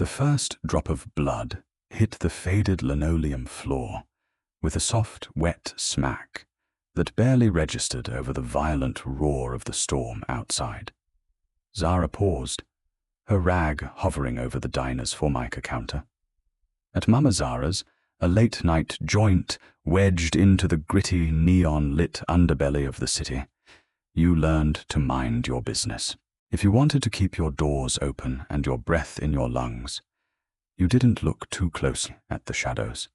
The first drop of blood hit the faded linoleum floor with a soft, wet smack that barely registered over the violent roar of the storm outside. Zara paused, her rag hovering over the diner's Formica counter. At Mama Zara's, a late-night joint wedged into the gritty, neon-lit underbelly of the city, you learned to mind your business. If you wanted to keep your doors open and your breath in your lungs, you didn't look too closely at the shadows.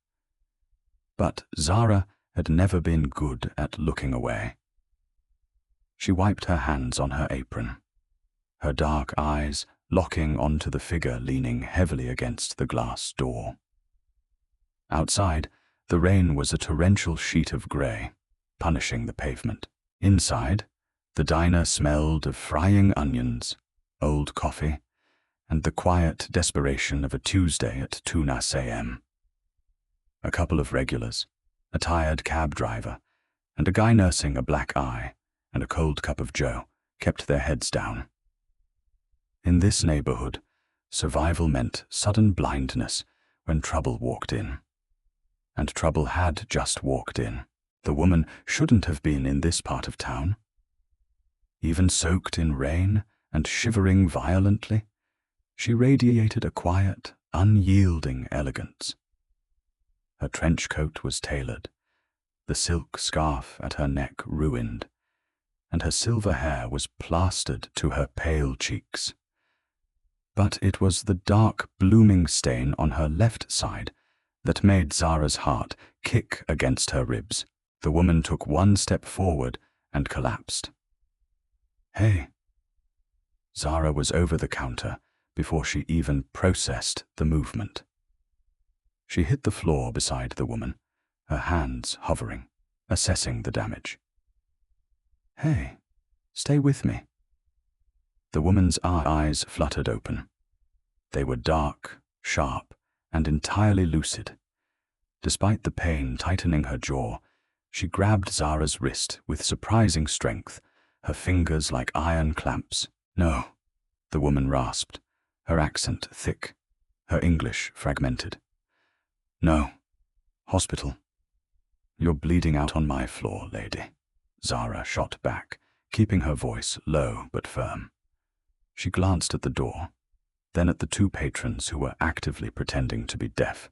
But Zara had never been good at looking away. She wiped her hands on her apron, her dark eyes locking onto the figure leaning heavily against the glass door. Outside, the rain was a torrential sheet of grey, punishing the pavement. Inside, the diner smelled of frying onions, old coffee, and the quiet desperation of a Tuesday at 2 a.m. A couple of regulars, a tired cab driver, and a guy nursing a black eye and a cold cup of joe kept their heads down. In this neighborhood, survival meant sudden blindness when trouble walked in. And trouble had just walked in. The woman shouldn't have been in this part of town. Even soaked in rain and shivering violently, she radiated a quiet, unyielding elegance. Her trench coat was tailored, the silk scarf at her neck ruined, and her silver hair was plastered to her pale cheeks. But it was the dark, blooming stain on her left side that made Zara's heart kick against her ribs. The woman took one step forward and collapsed. "Hey." Zara was over the counter before she even processed the movement. She hit the floor beside the woman, her hands hovering, assessing the damage. "Hey, stay with me." The woman's eyes fluttered open. They were dark, sharp, and entirely lucid. Despite the pain tightening her jaw, she grabbed Zara's wrist with surprising strength, her fingers like iron clamps. "No," the woman rasped, her accent thick, her English fragmented. "No. Hospital." "You're bleeding out on my floor, lady," Zara shot back, keeping her voice low but firm. She glanced at the door, then at the two patrons who were actively pretending to be deaf.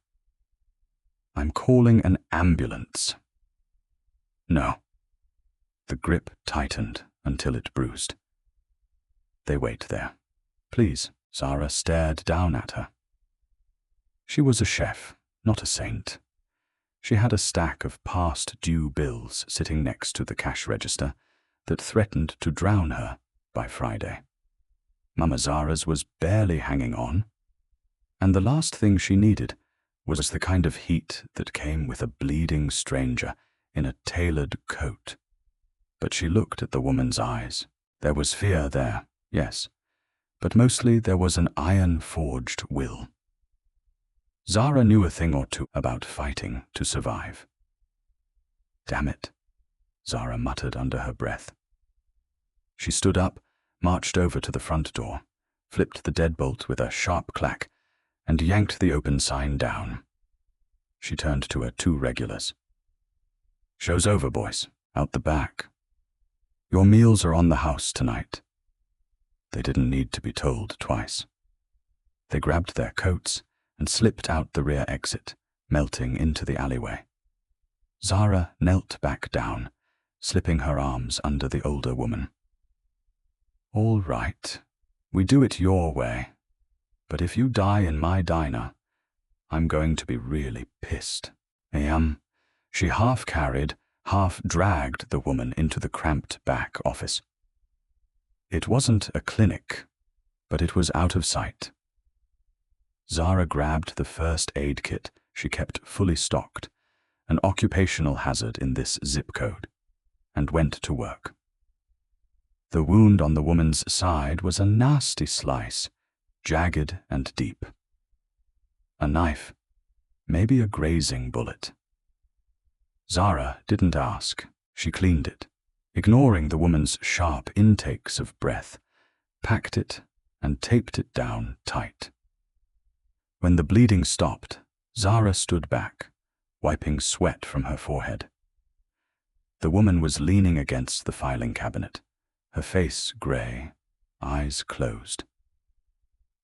"I'm calling an ambulance." "No." The grip tightened until it bruised. "They wait there. Please." Zara stared down at her. She was a chef, not a saint. She had a stack of past due bills sitting next to the cash register that threatened to drown her by Friday. Mama Zara's was barely hanging on, and the last thing she needed was the kind of heat that came with a bleeding stranger in a tailored coat. But she looked at the woman's eyes. There was fear there, yes, but mostly there was an iron-forged will. Zara knew a thing or two about fighting to survive. "Damn it," Zara muttered under her breath. She stood up, marched over to the front door, flipped the deadbolt with a sharp clack, and yanked the open sign down. She turned to her two regulars. "Show's over, boys. Out the back. Your meals are on the house tonight." They didn't need to be told twice. They grabbed their coats and slipped out the rear exit, melting into the alleyway. Zara knelt back down, slipping her arms under the older woman. "All right, we do it your way, but if you die in my diner, I'm going to be really pissed." She half-carried, half-dragged the woman into the cramped back office. It wasn't a clinic, but it was out of sight. Zara grabbed the first aid kit she kept fully stocked, an occupational hazard in this zip code, and went to work. The wound on the woman's side was a nasty slice, jagged and deep. A knife, maybe a grazing bullet. Zara didn't ask. She cleaned it, ignoring the woman's sharp intakes of breath, packed it, and taped it down tight. When the bleeding stopped, Zara stood back, wiping sweat from her forehead. The woman was leaning against the filing cabinet, her face gray, eyes closed.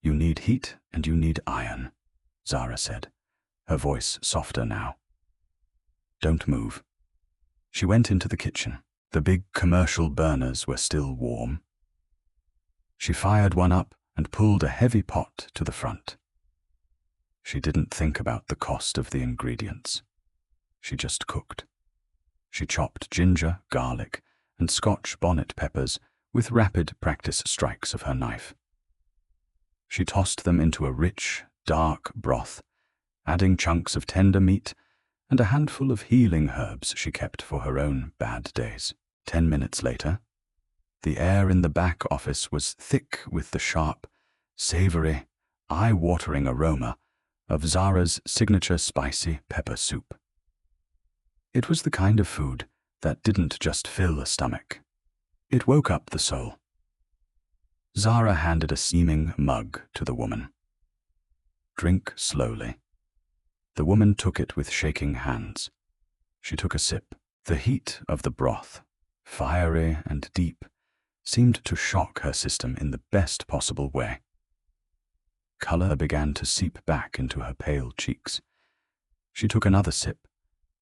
"You need heat and you need iron," Zara said, her voice softer now. "Don't move." She went into the kitchen. The big commercial burners were still warm. She fired one up and pulled a heavy pot to the front. She didn't think about the cost of the ingredients. She just cooked. She chopped ginger, garlic, and Scotch bonnet peppers with rapid practice strikes of her knife. She tossed them into a rich, dark broth, adding chunks of tender meat and a handful of healing herbs she kept for her own bad days. 10 minutes later, the air in the back office was thick with the sharp, savory, eye-watering aroma of Zara's signature spicy pepper soup. It was the kind of food that didn't just fill a stomach. It woke up the soul. Zara handed a steaming mug to the woman. "Drink slowly." The woman took it with shaking hands. She took a sip. The heat of the broth, fiery and deep, seemed to shock her system in the best possible way. Color began to seep back into her pale cheeks. She took another sip,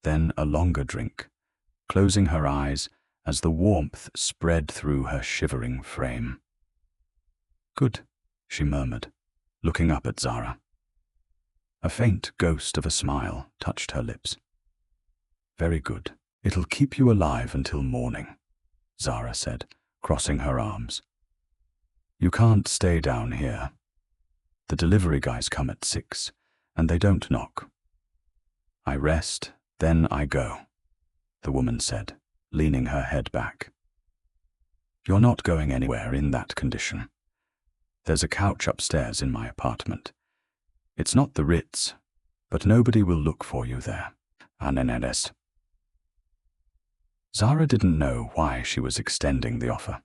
then a longer drink, closing her eyes as the warmth spread through her shivering frame. "Good," she murmured, looking up at Zara. A faint ghost of a smile touched her lips. "Very good. It'll keep you alive until morning," Zara said, crossing her arms. "You can't stay down here. The delivery guys come at 6, and they don't knock. I rest, then I go," the woman said, leaning her head back. "You're not going anywhere in that condition. There's a couch upstairs in my apartment. It's not the Ritz, but nobody will look for you there. Anenedes." Zara didn't know why she was extending the offer.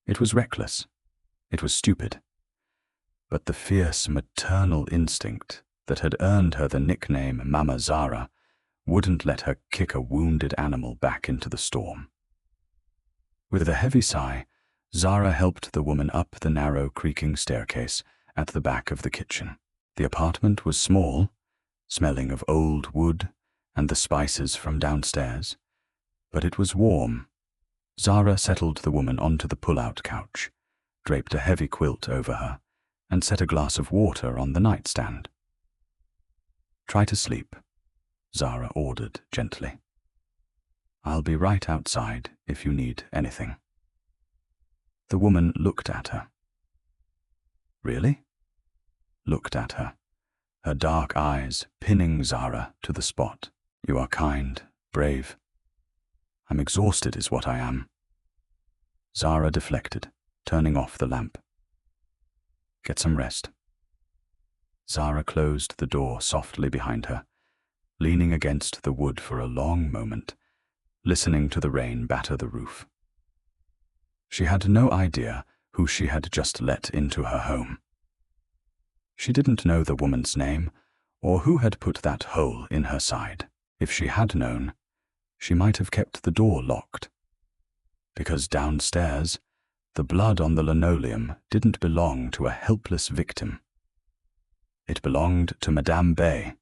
It was reckless. It was stupid. But the fierce maternal instinct that had earned her the nickname Mama Zara wouldn't let her kick a wounded animal back into the storm. With a heavy sigh, Zara helped the woman up the narrow, creaking staircase at the back of the kitchen. The apartment was small, smelling of old wood and the spices from downstairs, but it was warm. Zara settled the woman onto the pull-out couch, draped a heavy quilt over her, and set a glass of water on the nightstand. "Try to sleep," Zara ordered gently. "I'll be right outside if you need anything." The woman looked at her. "Really?" Looked at her, her dark eyes pinning Zara to the spot. "You are kind, brave. I'm exhausted is what I am." Zara deflected, turning off the lamp. "Get some rest." Zara closed the door softly behind her, leaning against the wood for a long moment, listening to the rain batter the roof. She had no idea who she had just let into her home. She didn't know the woman's name or who had put that hole in her side. If she had known, she might have kept the door locked. Because downstairs, the blood on the linoleum didn't belong to a helpless victim. It belonged to Madame Bay,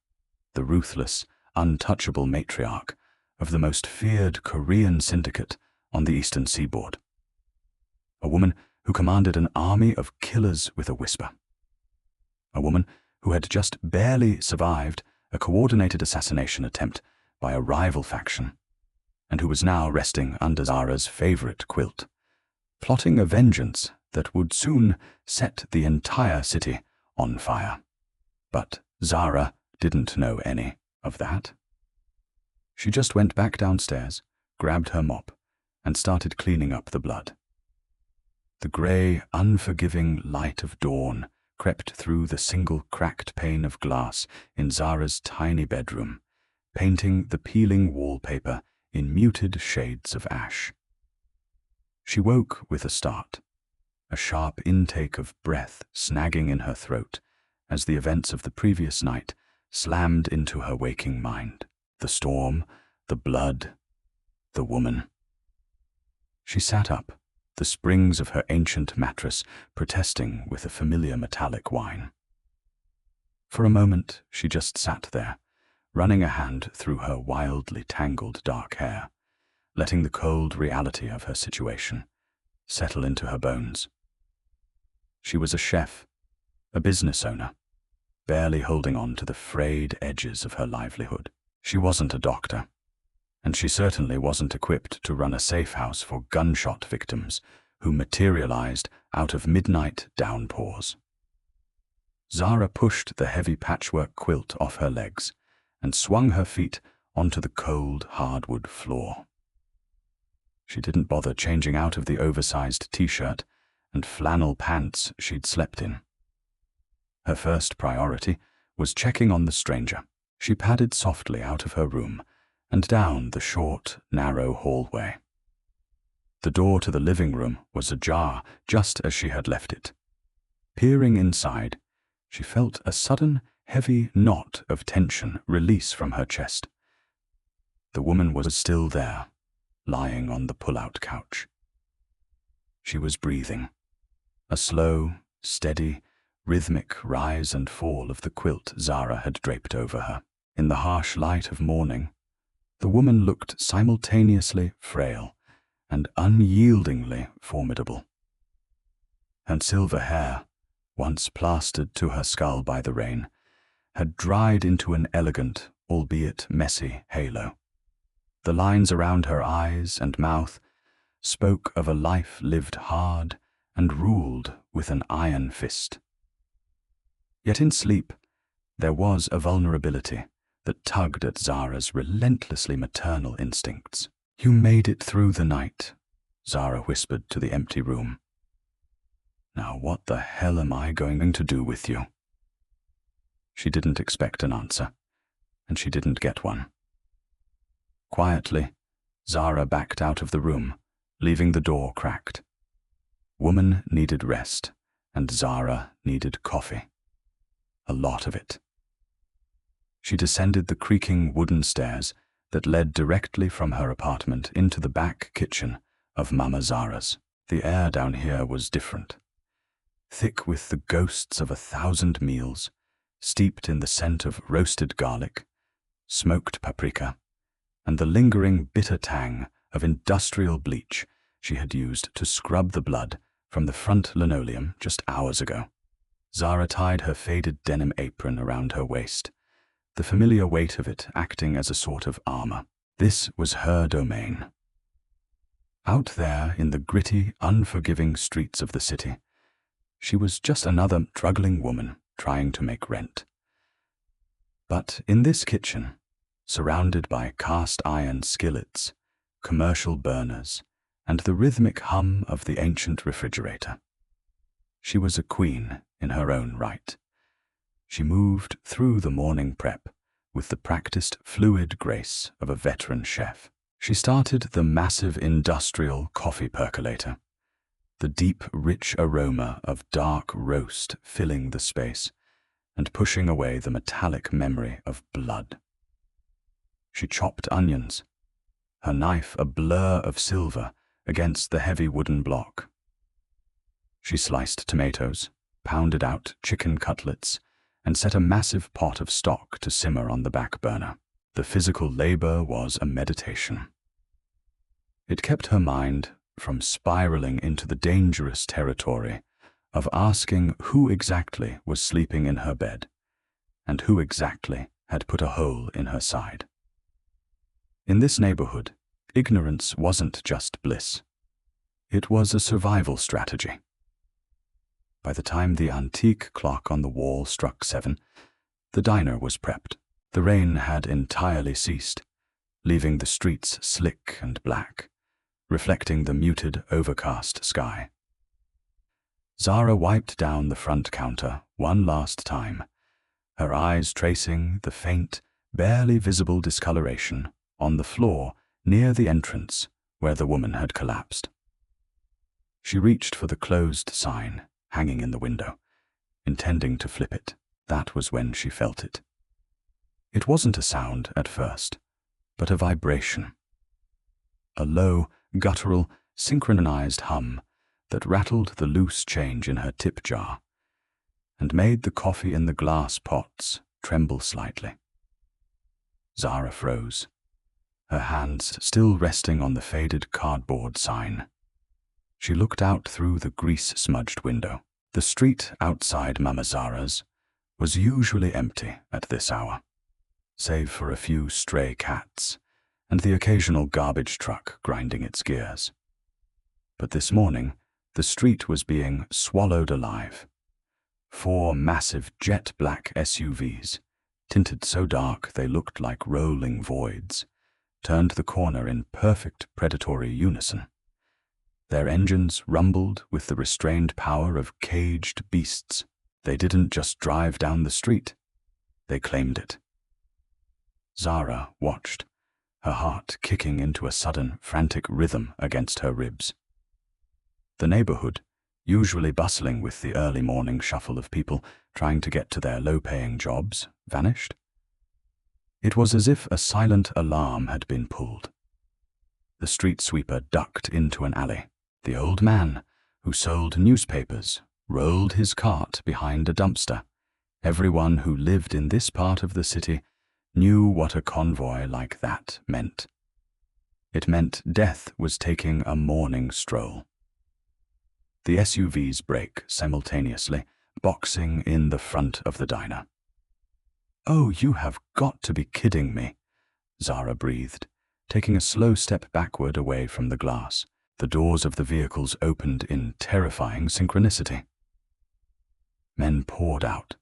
the ruthless, untouchable matriarch of the most feared Korean syndicate on the eastern seaboard. A woman who commanded an army of killers with a whisper. A woman who had just barely survived a coordinated assassination attempt by a rival faction, and who was now resting under Zara's favorite quilt, plotting a vengeance that would soon set the entire city on fire. But Zara didn't know any of that. She just went back downstairs, grabbed her mop, and started cleaning up the blood. The grey, unforgiving light of dawn crept through the single cracked pane of glass in Zara's tiny bedroom, painting the peeling wallpaper in muted shades of ash. She woke with a start, a sharp intake of breath snagging in her throat as the events of the previous night slammed into her waking mind. The storm, the blood, the woman. She sat up, the springs of her ancient mattress protesting with a familiar metallic whine. For a moment, she just sat there, running a hand through her wildly tangled dark hair, letting the cold reality of her situation settle into her bones. She was a chef, a business owner, barely holding on to the frayed edges of her livelihood. She wasn't a doctor, and she certainly wasn't equipped to run a safe house for gunshot victims who materialized out of midnight downpours. Zara pushed the heavy patchwork quilt off her legs and swung her feet onto the cold hardwood floor. She didn't bother changing out of the oversized t-shirt and flannel pants she'd slept in. Her first priority was checking on the stranger. She padded softly out of her room and down the short, narrow hallway. The door to the living room was ajar just as she had left it. Peering inside, she felt a sudden, heavy knot of tension release from her chest. The woman was still there, lying on the pull-out couch. She was breathing, a slow, steady, rhythmic rise and fall of the quilt Zara had draped over her. In the harsh light of morning, the woman looked simultaneously frail and unyieldingly formidable. Her silver hair, once plastered to her skull by the rain, had dried into an elegant, albeit messy, halo. The lines around her eyes and mouth spoke of a life lived hard and ruled with an iron fist. Yet in sleep, there was a vulnerability that tugged at Zara's relentlessly maternal instincts. "You made it through the night," Zara whispered to the empty room. "Now what the hell am I going to do with you?" She didn't expect an answer, and she didn't get one. Quietly, Zara backed out of the room, leaving the door cracked. Woman needed rest, and Zara needed coffee. A lot of it. She descended the creaking wooden stairs that led directly from her apartment into the back kitchen of Mama Zara's. The air down here was different, thick with the ghosts of 1,000 meals, steeped in the scent of roasted garlic, smoked paprika, and the lingering bitter tang of industrial bleach she had used to scrub the blood from the front linoleum just hours ago. Zara tied her faded denim apron around her waist, the familiar weight of it acting as a sort of armor. This was her domain. Out there in the gritty, unforgiving streets of the city, she was just another struggling woman trying to make rent. But in this kitchen, surrounded by cast iron skillets, commercial burners, and the rhythmic hum of the ancient refrigerator, she was a queen in her own right. She moved through the morning prep with the practiced, fluid grace of a veteran chef. She started the massive industrial coffee percolator, the deep, rich aroma of dark roast filling the space and pushing away the metallic memory of blood. She chopped onions, her knife a blur of silver against the heavy wooden block. She sliced tomatoes, pounded out chicken cutlets, and set a massive pot of stock to simmer on the back burner. The physical labor was a meditation. It kept her mind from spiraling into the dangerous territory of asking who exactly was sleeping in her bed and who exactly had put a hole in her side. In this neighborhood, ignorance wasn't just bliss. It was a survival strategy. By the time the antique clock on the wall struck 7, the diner was prepped. The rain had entirely ceased, leaving the streets slick and black, reflecting the muted, overcast sky. Zara wiped down the front counter one last time, her eyes tracing the faint, barely visible discoloration on the floor near the entrance where the woman had collapsed. She reached for the closed sign hanging in the window, intending to flip it. That was when she felt it. It wasn't a sound at first, but a vibration. A low, guttural, synchronized hum that rattled the loose change in her tip jar and made the coffee in the glass pots tremble slightly. Zara froze, her hands still resting on the faded cardboard sign. She looked out through the grease-smudged window. The street outside Mama Zara's was usually empty at this hour, save for a few stray cats and the occasional garbage truck grinding its gears. But this morning, the street was being swallowed alive. 4 massive jet-black SUVs, tinted so dark they looked like rolling voids, turned the corner in perfect predatory unison. Their engines rumbled with the restrained power of caged beasts. They didn't just drive down the street, they claimed it. Zara watched, her heart kicking into a sudden, frantic rhythm against her ribs. The neighborhood, usually bustling with the early morning shuffle of people trying to get to their low-paying jobs, vanished. It was as if a silent alarm had been pulled. The street sweeper ducked into an alley. The old man, who sold newspapers, rolled his cart behind a dumpster. Everyone who lived in this part of the city knew what a convoy like that meant. It meant death was taking a morning stroll. The SUVs brake simultaneously, boxing in the front of the diner. "Oh, you have got to be kidding me," Zara breathed, taking a slow step backward away from the glass. The doors of the vehicles opened in terrifying synchronicity. Men poured out.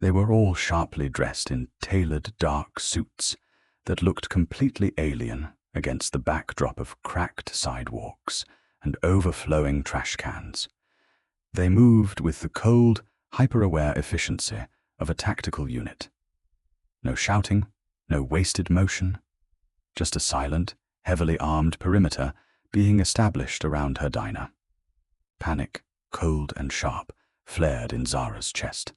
They were all sharply dressed in tailored dark suits that looked completely alien against the backdrop of cracked sidewalks and overflowing trash cans. They moved with the cold, hyper-aware efficiency of a tactical unit. No shouting, no wasted motion, just a silent, heavily armed perimeter being established around her diner. Panic, cold and sharp, flared in Zara's chest.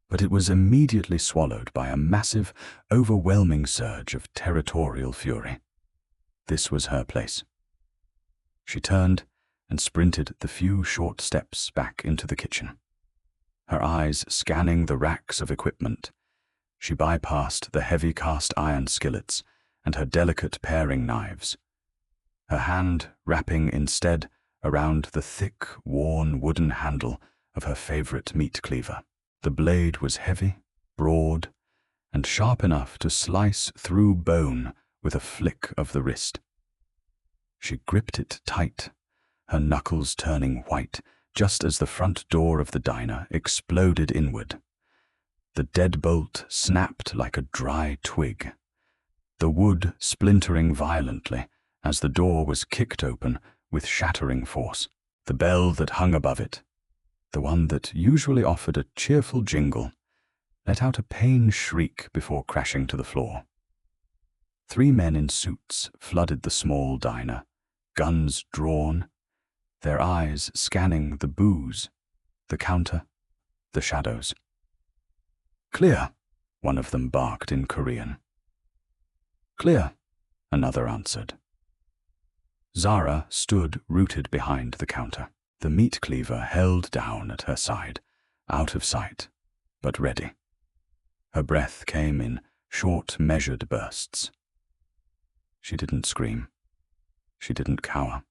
But it was immediately swallowed by a massive, overwhelming surge of territorial fury. This was her place. She turned and sprinted the few short steps back into the kitchen. Her eyes scanning the racks of equipment, she bypassed the heavy cast-iron skillets and her delicate paring knives, her hand wrapping instead around the thick, worn wooden handle of her favorite meat cleaver. The blade was heavy, broad, and sharp enough to slice through bone with a flick of the wrist. She gripped it tight, her knuckles turning white just as the front door of the diner exploded inward. The deadbolt snapped like a dry twig, the wood splintering violently as the door was kicked open with shattering force. The bell that hung above it, the one that usually offered a cheerful jingle, let out a pained shriek before crashing to the floor. 3 men in suits flooded the small diner, guns drawn, their eyes scanning the booze, the counter, the shadows. "Clear," one of them barked in Korean. "Clear," another answered. Zara stood rooted behind the counter, the meat cleaver held down at her side, out of sight, but ready. Her breath came in short, measured bursts. She didn't scream. She didn't cower.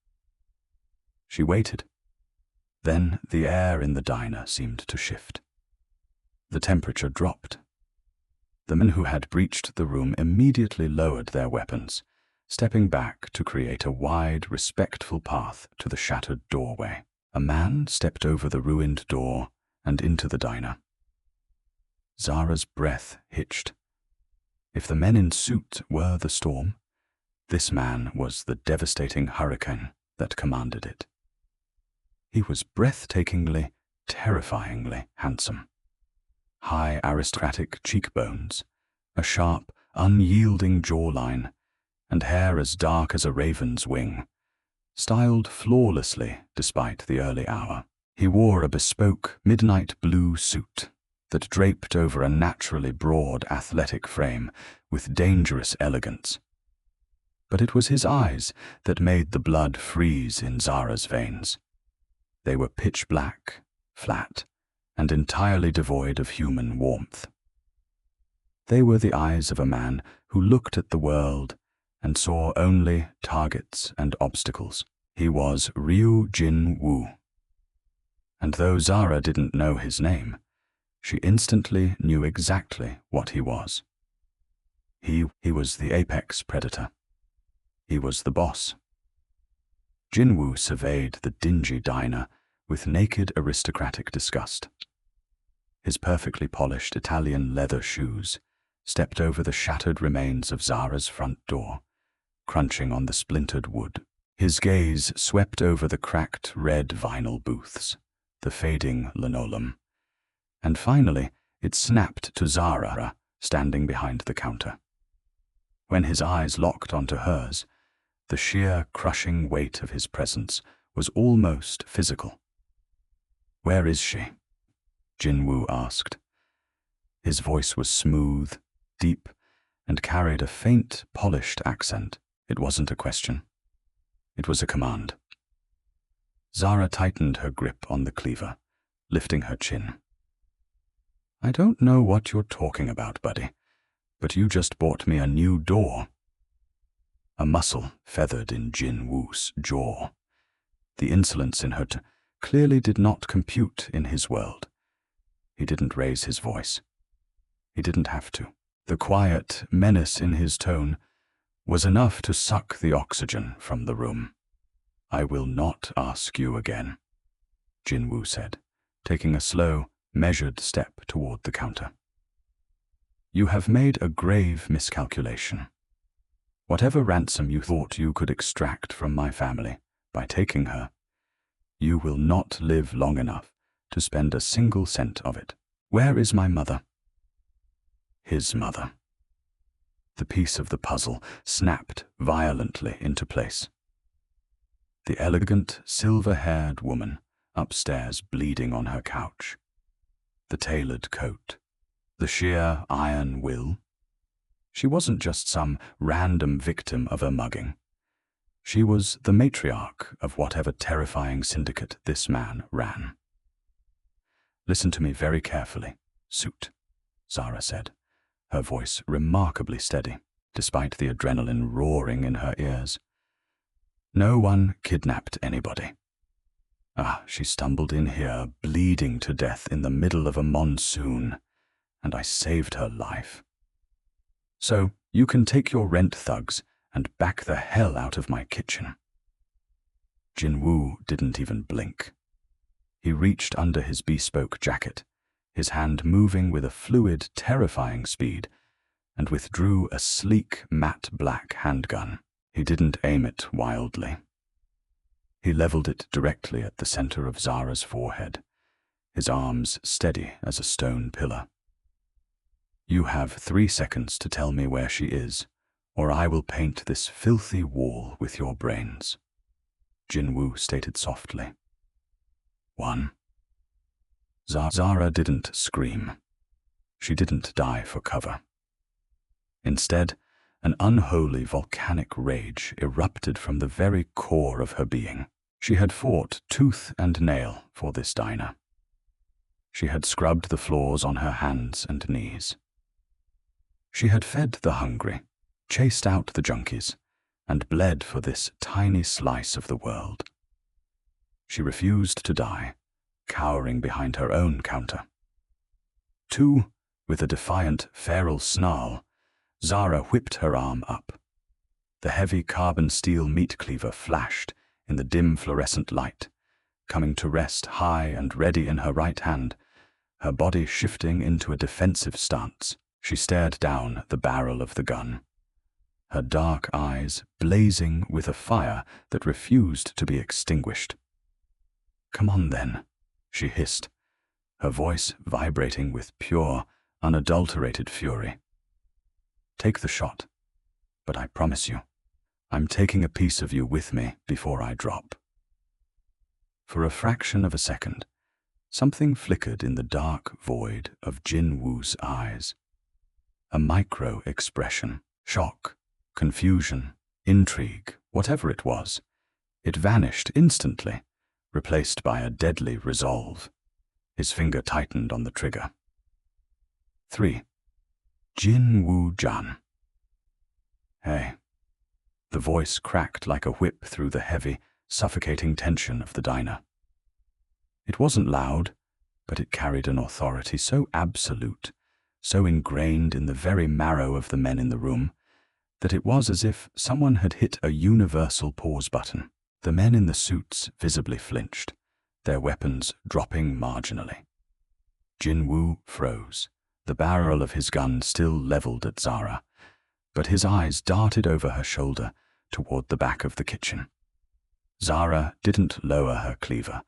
She waited. Then the air in the diner seemed to shift. The temperature dropped. The men who had breached the room immediately lowered their weapons, stepping back to create a wide, respectful path to the shattered doorway. A man stepped over the ruined door and into the diner. Zara's breath hitched. If the men in suit were the storm, this man was the devastating hurricane that commanded it. He was breathtakingly, terrifyingly handsome. High aristocratic cheekbones, a sharp, unyielding jawline, and hair as dark as a raven's wing, styled flawlessly despite the early hour. He wore a bespoke midnight blue suit, that draped over a naturally broad, athletic frame with dangerous elegance. But it was his eyes that made the blood freeze in Zara's veins. They were pitch black, flat, and entirely devoid of human warmth. They were the eyes of a man who looked at the world and saw only targets and obstacles. He was Ryu Jin-woo. And though Zara didn't know his name, she instantly knew exactly what he was. He was the apex predator. He was the boss. Jin-woo surveyed the dingy diner with naked aristocratic disgust. His perfectly polished Italian leather shoes stepped over the shattered remains of Zara's front door, crunching on the splintered wood. His gaze swept over the cracked red vinyl booths, the fading linoleum, and finally it snapped to Zara standing behind the counter. When his eyes locked onto hers, the sheer crushing weight of his presence was almost physical. "Where is she?" Jin-woo asked. His voice was smooth, deep, and carried a faint, polished accent. It wasn't a question. It was a command. Zara tightened her grip on the cleaver, lifting her chin. "I don't know what you're talking about, buddy, but you just bought me a new door." A muscle feathered in Jin-woo's jaw. The insolence in her clearly did not compute in his world. He didn't raise his voice. He didn't have to. The quiet menace in his tone was enough to suck the oxygen from the room. "I will not ask you again," Jin-woo said, taking a slow, measured step toward the counter. "You have made a grave miscalculation. Whatever ransom you thought you could extract from my family by taking her, you will not live long enough to spend a single cent of it. Where is my mother?" His mother. The piece of the puzzle snapped violently into place. The elegant, silver-haired woman upstairs bleeding on her couch. The tailored coat. The sheer iron will. She wasn't just some random victim of a mugging. She was the matriarch of whatever terrifying syndicate this man ran. "Listen to me very carefully, Suit," Zara said, her voice remarkably steady, despite the adrenaline roaring in her ears. "No one kidnapped anybody. She stumbled in here, bleeding to death in the middle of a monsoon, and I saved her life. So you can take your rent thugs and back the hell out of my kitchen." Jin-woo didn't even blink. He reached under his bespoke jacket, his hand moving with a fluid, terrifying speed, and withdrew a sleek, matte black handgun. He didn't aim it wildly. He leveled it directly at the center of Zara's forehead, his arms steady as a stone pillar. "You have 3 seconds to tell me where she is, or I will paint this filthy wall with your brains," Jin-woo stated softly. 1. Zara didn't scream. She didn't die for cover. Instead, an unholy volcanic rage erupted from the very core of her being. She had fought tooth and nail for this diner. She had scrubbed the floors on her hands and knees. She had fed the hungry, chased out the junkies, and bled for this tiny slice of the world. She refused to die, cowering behind her own counter. 2, with a defiant, feral snarl, Zara whipped her arm up. The heavy carbon steel meat cleaver flashed in the dim fluorescent light, coming to rest high and ready in her right hand, her body shifting into a defensive stance. She stared down the barrel of the gun, her dark eyes blazing with a fire that refused to be extinguished. "Come on then," she hissed, her voice vibrating with pure, unadulterated fury. "Take the shot, but I promise you, I'm taking a piece of you with me before I drop." For a fraction of a second, Something flickered in the dark void of Jin Woo's eyes. A micro-expression, shock, confusion, intrigue, whatever it was. It vanished instantly, replaced by a deadly resolve. His finger tightened on the trigger. 3. Jin Woo-jan. Hey. The voice cracked like a whip through the heavy, suffocating tension of the diner. It wasn't loud, but it carried an authority so absolute, so ingrained in the very marrow of the men in the room, that it was as if someone had hit a universal pause button. The men in the suits visibly flinched, their weapons dropping marginally. Jin Woo froze, the barrel of his gun still leveled at Zara, but his eyes darted over her shoulder toward the back of the kitchen. Zara didn't lower her cleaver,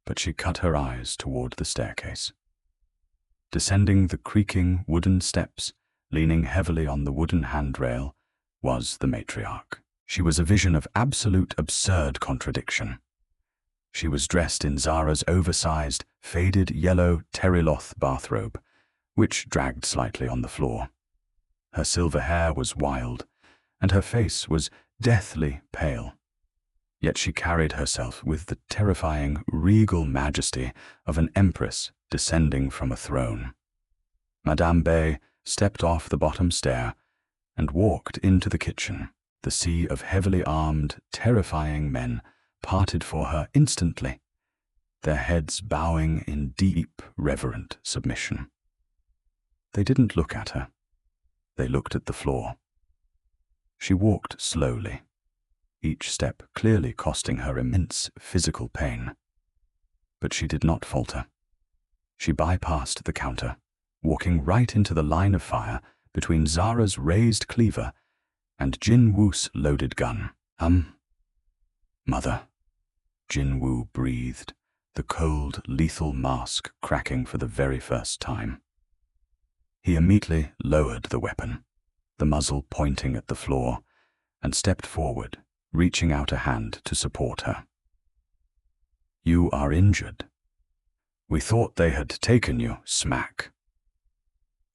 but she cut her eyes toward the staircase. Descending the creaking wooden steps, leaning heavily on the wooden handrail, was the matriarch. She was a vision of absolute absurd contradiction. She was dressed in Zara's oversized, faded yellow terrycloth bathrobe, which dragged slightly on the floor. Her silver hair was wild, and her face was deathly pale. Yet she carried herself with the terrifying, regal majesty of an empress descending from a throne. Madame Bay stepped off the bottom stair and walked into the kitchen. The sea of heavily armed, terrifying men parted for her instantly, their heads bowing in deep, reverent submission. They didn't look at her. They looked at the floor. She walked slowly, each step clearly costing her immense physical pain. But she did not falter. She bypassed the counter, walking right into the line of fire between Zara's raised cleaver and Jin Woo's loaded gun. Mother, Jin Woo breathed, the cold, lethal mask cracking for the very first time. He immediately lowered the weapon, the muzzle pointing at the floor, and stepped forward, reaching out a hand to support her. You are injured. We thought they had taken you, smack.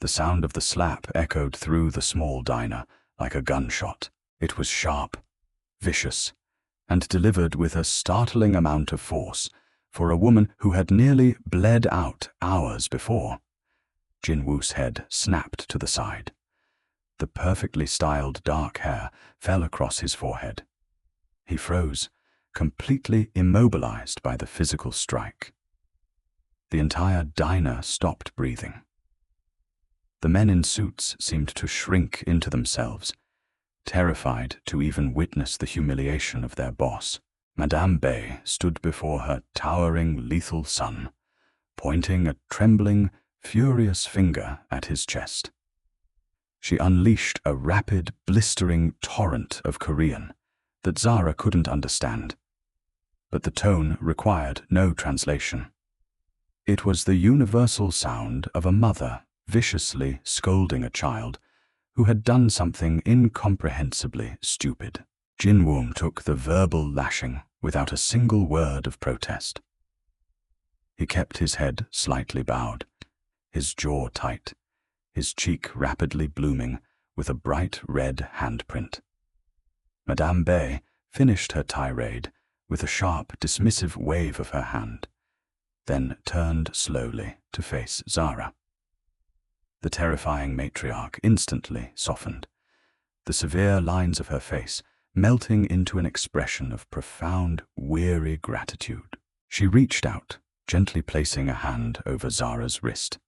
The sound of the slap echoed through the small diner like a gunshot. It was sharp, vicious, and delivered with a startling amount of force for a woman who had nearly bled out hours before. Jin Woo's head snapped to the side. The perfectly styled dark hair fell across his forehead. He froze, completely immobilized by the physical strike. The entire diner stopped breathing. The men in suits seemed to shrink into themselves, terrified to even witness the humiliation of their boss. Madame Bay stood before her towering, lethal son, pointing a trembling, furious finger at his chest. She unleashed a rapid, blistering torrent of Korean that Zara couldn't understand, but the tone required no translation. It was the universal sound of a mother viciously scolding a child who had done something incomprehensibly stupid. Jin Woo took the verbal lashing without a single word of protest. He kept his head slightly bowed, his jaw tight, his cheek rapidly blooming with a bright red handprint. Madame Bay finished her tirade with a sharp, dismissive wave of her hand, then turned slowly to face Zara. The terrifying matriarch instantly softened, the severe lines of her face melting into an expression of profound, weary gratitude. She reached out, gently placing a hand over Zara's wrist,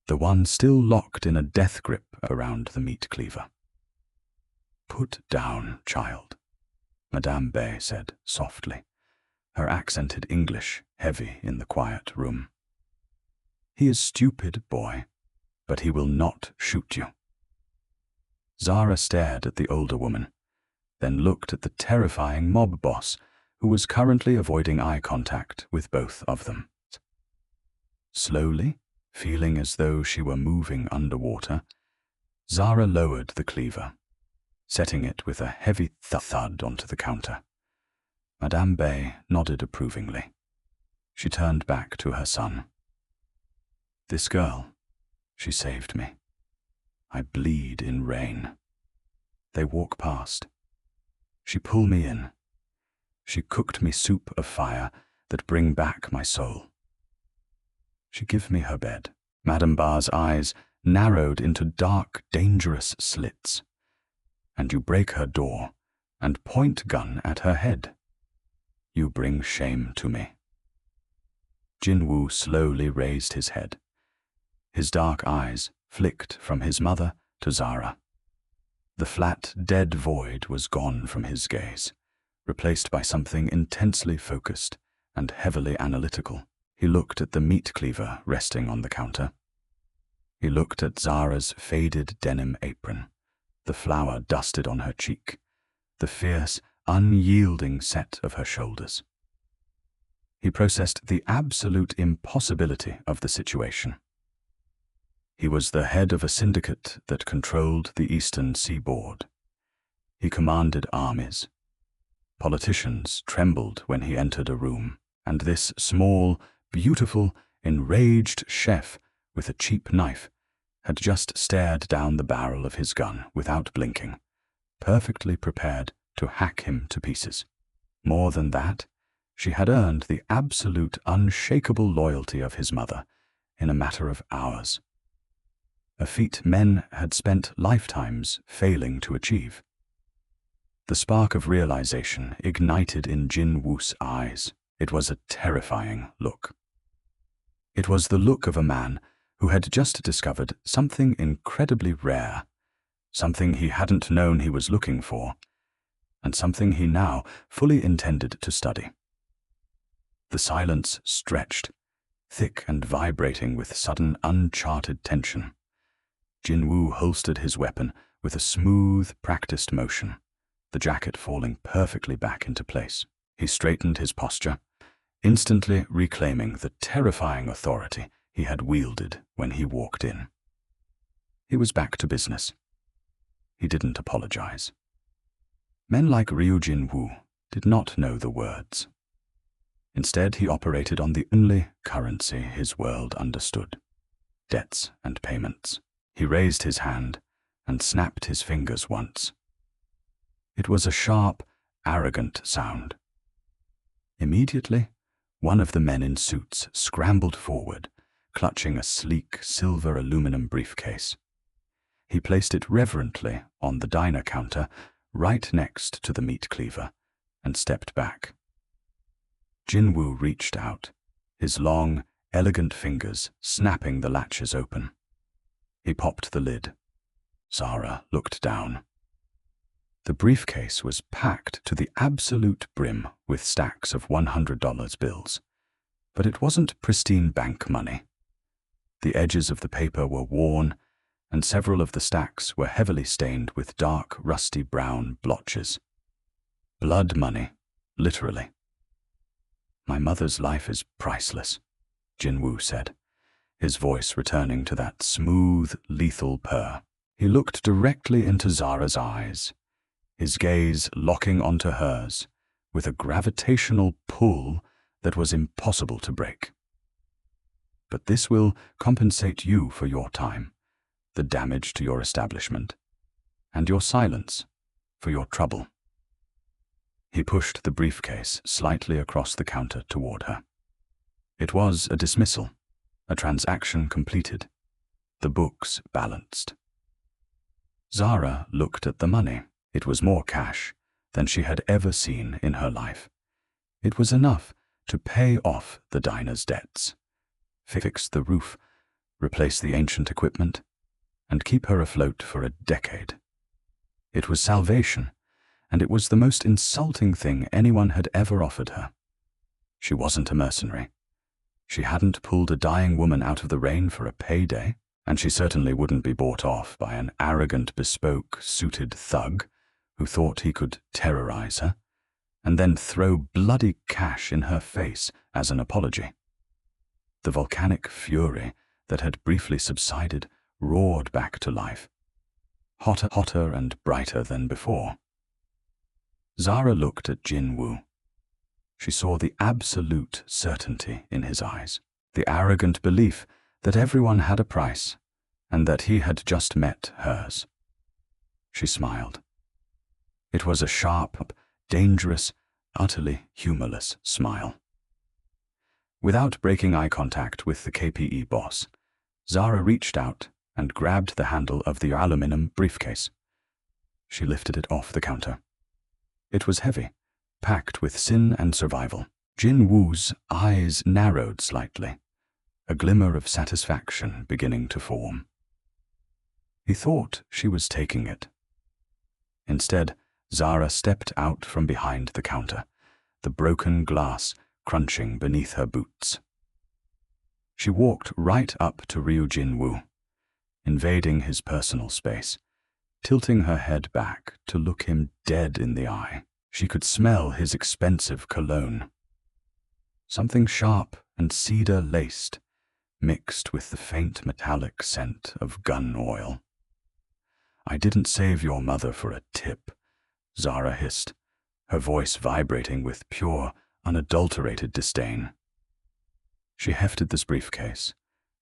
the one still locked in a death grip around the meat cleaver. Put down, child, Madame Bay said softly, her accented English heavy in the quiet room. He is stupid, boy, but he will not shoot you. Zara stared at the older woman, then looked at the terrifying mob boss who was currently avoiding eye contact with both of them. Slowly, feeling as though she were moving underwater, Zara lowered the cleaver, setting it with a heavy thud onto the counter. Madame Bay nodded approvingly. She turned back to her son. "This girl, she saved me. I bleed in rain." They walk past. She pull me in. She cooked me soup of fire that bring back my soul. She give me her bed. Madame Bar's eyes narrowed into dark, dangerous slits. And you break her door and point gun at her head. You bring shame to me. Jinwoo slowly raised his head. His dark eyes flicked from his mother to Zara. The flat, dead void was gone from his gaze, replaced by something intensely focused and heavily analytical. He looked at the meat cleaver resting on the counter. He looked at Zara's faded denim apron, the flour dusted on her cheek, the fierce, unyielding set of her shoulders. He processed the absolute impossibility of the situation. He was the head of a syndicate that controlled the eastern seaboard. He commanded armies. Politicians trembled when he entered a room, and this small, beautiful, enraged chef with a cheap knife had just stared down the barrel of his gun without blinking, perfectly prepared to hack him to pieces. More than that, she had earned the absolute, unshakable loyalty of his mother in a matter of hours. A feat men had spent lifetimes failing to achieve. The spark of realization ignited in Jin Woo's eyes. It was a terrifying look. It was the look of a man who had just discovered something incredibly rare, something he hadn't known he was looking for, and something he now fully intended to study. The silence stretched, thick and vibrating with sudden, uncharted tension. Jinwoo holstered his weapon with a smooth, practiced motion, the jacket falling perfectly back into place. He straightened his posture, instantly reclaiming the terrifying authority he had wielded when he walked in. He was back to business. He didn't apologize. Men like Ryu Jinwoo did not know the words. Instead, he operated on the only currency his world understood: debts and payments. He raised his hand and snapped his fingers once. It was a sharp, arrogant sound. Immediately, one of the men in suits scrambled forward, clutching a sleek silver aluminum briefcase. He placed it reverently on the diner counter, right next to the meat cleaver, and stepped back. Jinwoo reached out, his long, elegant fingers snapping the latches open. He popped the lid. Zara looked down. The briefcase was packed to the absolute brim with stacks of $100 bills, but it wasn't pristine bank money. The edges of the paper were worn, and several of the stacks were heavily stained with dark, rusty brown blotches. Blood money, literally. "My mother's life is priceless," Jinwoo said, his voice returning to that smooth, lethal purr. He looked directly into Zara's eyes, his gaze locking onto hers with a gravitational pull that was impossible to break. "But this will compensate you for your time, the damage to your establishment, and your silence for your trouble." He pushed the briefcase slightly across the counter toward her. It was a dismissal, a transaction completed, the books balanced. Zara looked at the money. It was more cash than she had ever seen in her life. It was enough to pay off the diner's debts, fix the roof, replace the ancient equipment, and keep her afloat for a decade. It was salvation, and it was the most insulting thing anyone had ever offered her. She wasn't a mercenary. She hadn't pulled a dying woman out of the rain for a payday, and she certainly wouldn't be bought off by an arrogant, bespoke, suited thug who thought he could terrorize her and then throw bloody cash in her face as an apology. The volcanic fury that had briefly subsided roared back to life, hotter and brighter than before. Zara looked at Jinwoo. She saw the absolute certainty in his eyes, the arrogant belief that everyone had a price and that he had just met hers. She smiled. It was a sharp, dangerous, utterly humorless smile. Without breaking eye contact with the KPE boss, Zara reached out and grabbed the handle of the aluminum briefcase. She lifted it off the counter. It was heavy, packed with sin and survival. Jin Woo's eyes narrowed slightly, a glimmer of satisfaction beginning to form. He thought she was taking it. Instead, Zara stepped out from behind the counter, the broken glass crunching beneath her boots. She walked right up to Ryu Jin Woo, invading his personal space, tilting her head back to look him dead in the eye. She could smell his expensive cologne. Something sharp and cedar-laced, mixed with the faint metallic scent of gun oil. "I didn't save your mother for a tip," Zara hissed, her voice vibrating with pure, unadulterated disdain. She hefted this briefcase,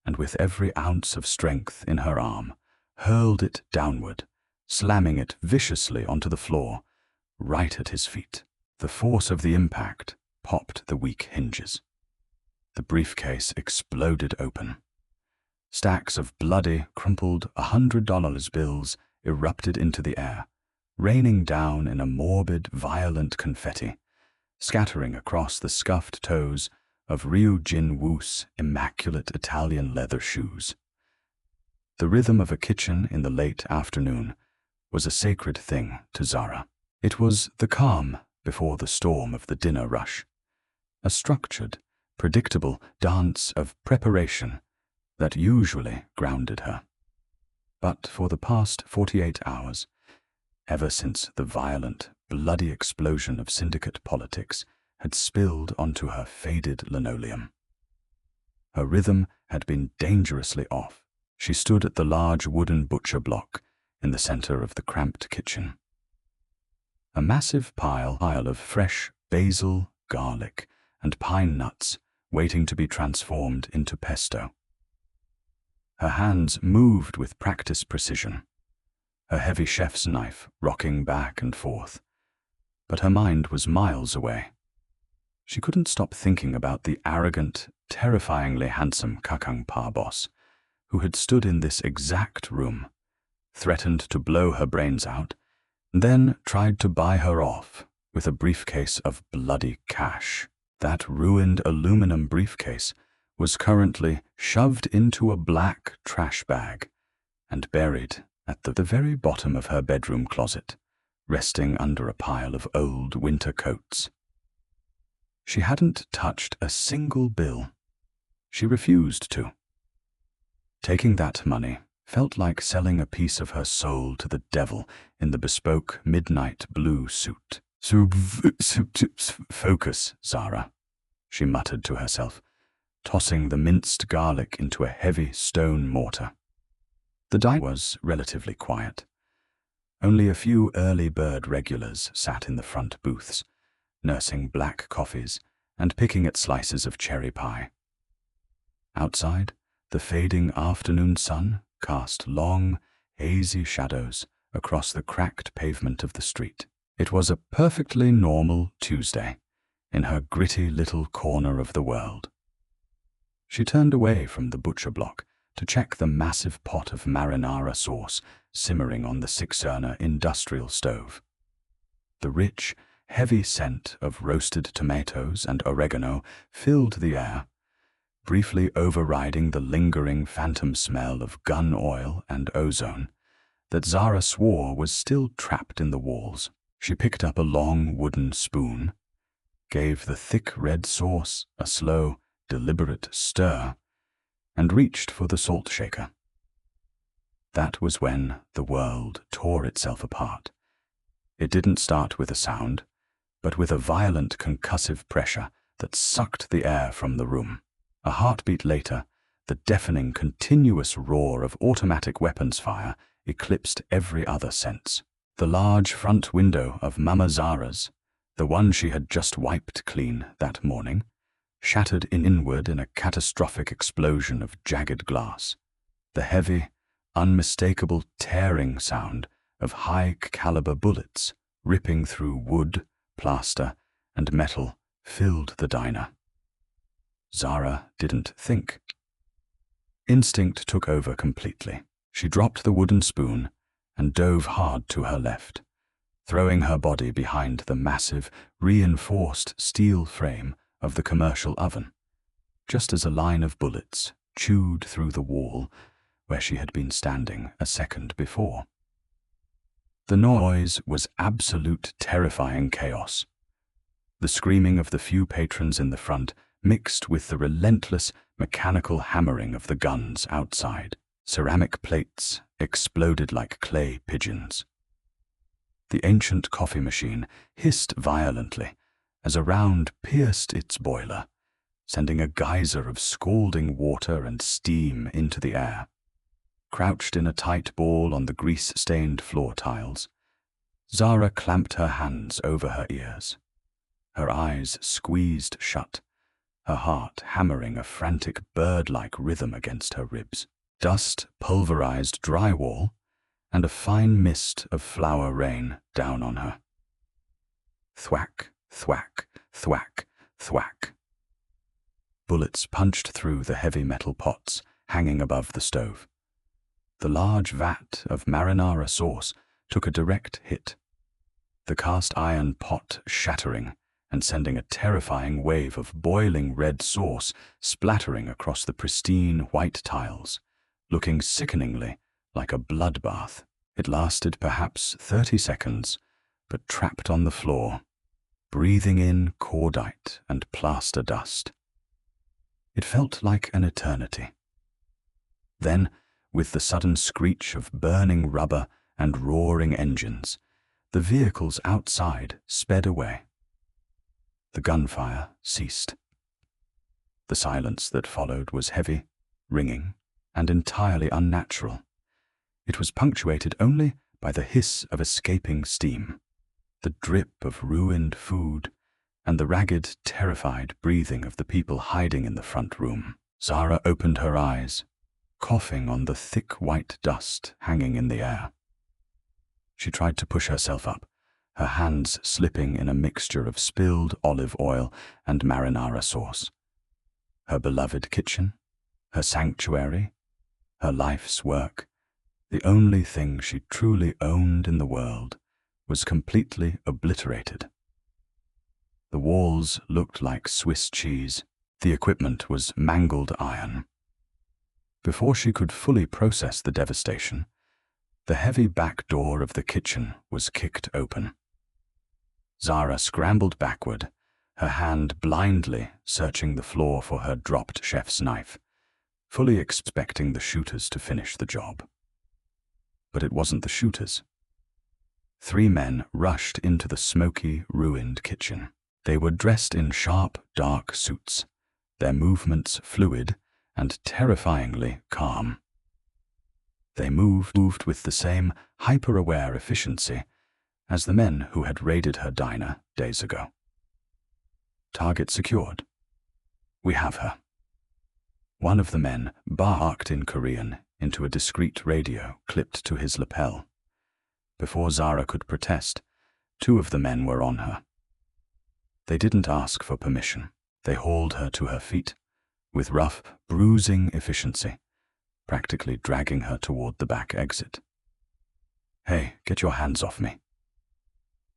and with every ounce of strength in her arm, hurled it downward, slamming it viciously onto the floor, right at his feet. The force of the impact popped the weak hinges. The briefcase exploded open. Stacks of bloody, crumpled $100 bills erupted into the air, raining down in a morbid, violent confetti, scattering across the scuffed toes of Ryu Jin Woo's immaculate Italian leather shoes. The rhythm of a kitchen in the late afternoon was a sacred thing to Zara. It was the calm before the storm of the dinner rush, a structured, predictable dance of preparation that usually grounded her. But for the past 48 hours, ever since the violent, bloody explosion of syndicate politics had spilled onto her faded linoleum, her rhythm had been dangerously off. She stood at the large wooden butcher block in the center of the cramped kitchen. A massive pile of fresh basil, garlic, and pine nuts waiting to be transformed into pesto. Her hands moved with practiced precision, her heavy chef's knife rocking back and forth, but her mind was miles away. She couldn't stop thinking about the arrogant, terrifyingly handsome Kakangpa boss who had stood in this exact room, threatened to blow her brains out, then tried to buy her off with a briefcase of bloody cash. That ruined aluminum briefcase was currently shoved into a black trash bag and buried at the very bottom of her bedroom closet, resting under a pile of old winter coats. She hadn't touched a single bill. She refused to. Taking that money felt like selling a piece of her soul to the devil in the bespoke midnight blue suit. "Focus, Zara," she muttered to herself, tossing the minced garlic into a heavy stone mortar. The diner was relatively quiet. Only a few early bird regulars sat in the front booths, nursing black coffees and picking at slices of cherry pie. Outside, the fading afternoon sun cast long, hazy shadows across the cracked pavement of the street. It was a perfectly normal Tuesday in her gritty little corner of the world. She turned away from the butcher block to check the massive pot of marinara sauce simmering on the 6-burner industrial stove. The rich, heavy scent of roasted tomatoes and oregano filled the air, briefly overriding the lingering phantom smell of gun oil and ozone that Zara swore was still trapped in the walls. She picked up a long wooden spoon, gave the thick red sauce a slow, deliberate stir, and reached for the salt shaker. That was when the world tore itself apart. It didn't start with a sound, but with a violent concussive pressure that sucked the air from the room. A heartbeat later, the deafening, continuous roar of automatic weapons fire eclipsed every other sense. The large front window of Mama Zara's, the one she had just wiped clean that morning, shattered inward in a catastrophic explosion of jagged glass. The heavy, unmistakable tearing sound of high-caliber bullets ripping through wood, plaster, and metal filled the diner. Zara didn't think. Instinct took over completely. She dropped the wooden spoon and dove hard to her left, throwing her body behind the massive, reinforced steel frame of the commercial oven, just as a line of bullets chewed through the wall where she had been standing a second before. The noise was absolute terrifying chaos. The screaming of the few patrons in the front mixed with the relentless mechanical hammering of the guns outside. Ceramic plates exploded like clay pigeons. The ancient coffee machine hissed violently as a round pierced its boiler, sending a geyser of scalding water and steam into the air. Crouched in a tight ball on the grease-stained floor tiles, Zara clamped her hands over her ears. Her eyes squeezed shut, her heart hammering a frantic bird-like rhythm against her ribs. Dust pulverized drywall, and a fine mist of flour rain down on her. Thwack, thwack, thwack, thwack. Bullets punched through the heavy metal pots hanging above the stove. The large vat of marinara sauce took a direct hit, the cast iron pot shattering and sending a terrifying wave of boiling red sauce splattering across the pristine white tiles, looking sickeningly like a bloodbath. It lasted perhaps 30 seconds, but trapped on the floor, breathing in cordite and plaster dust. It felt like an eternity. Then, with the sudden screech of burning rubber and roaring engines, the vehicles outside sped away. The gunfire ceased. The silence that followed was heavy, ringing, and entirely unnatural. It was punctuated only by the hiss of escaping steam, the drip of ruined food, and the ragged, terrified breathing of the people hiding in the front room. Zara opened her eyes, coughing on the thick white dust hanging in the air. She tried to push herself up, her hands slipping in a mixture of spilled olive oil and marinara sauce. Her beloved kitchen, her sanctuary, her life's work, the only thing she truly owned in the world, was completely obliterated. The walls looked like Swiss cheese. The equipment was mangled iron. Before she could fully process the devastation, the heavy back door of the kitchen was kicked open. Zara scrambled backward, her hand blindly searching the floor for her dropped chef's knife, fully expecting the shooters to finish the job. But it wasn't the shooters. 3 men rushed into the smoky, ruined kitchen. They were dressed in sharp, dark suits, their movements fluid and terrifyingly calm. They moved with the same hyper-aware efficiency as the men who had raided her diner days ago. Target secured. We have her. One of the men barked in Korean into a discreet radio clipped to his lapel. Before Zara could protest, 2 of the men were on her. They didn't ask for permission. They hauled her to her feet with rough, bruising efficiency, practically dragging her toward the back exit. "Hey, get your hands off me,"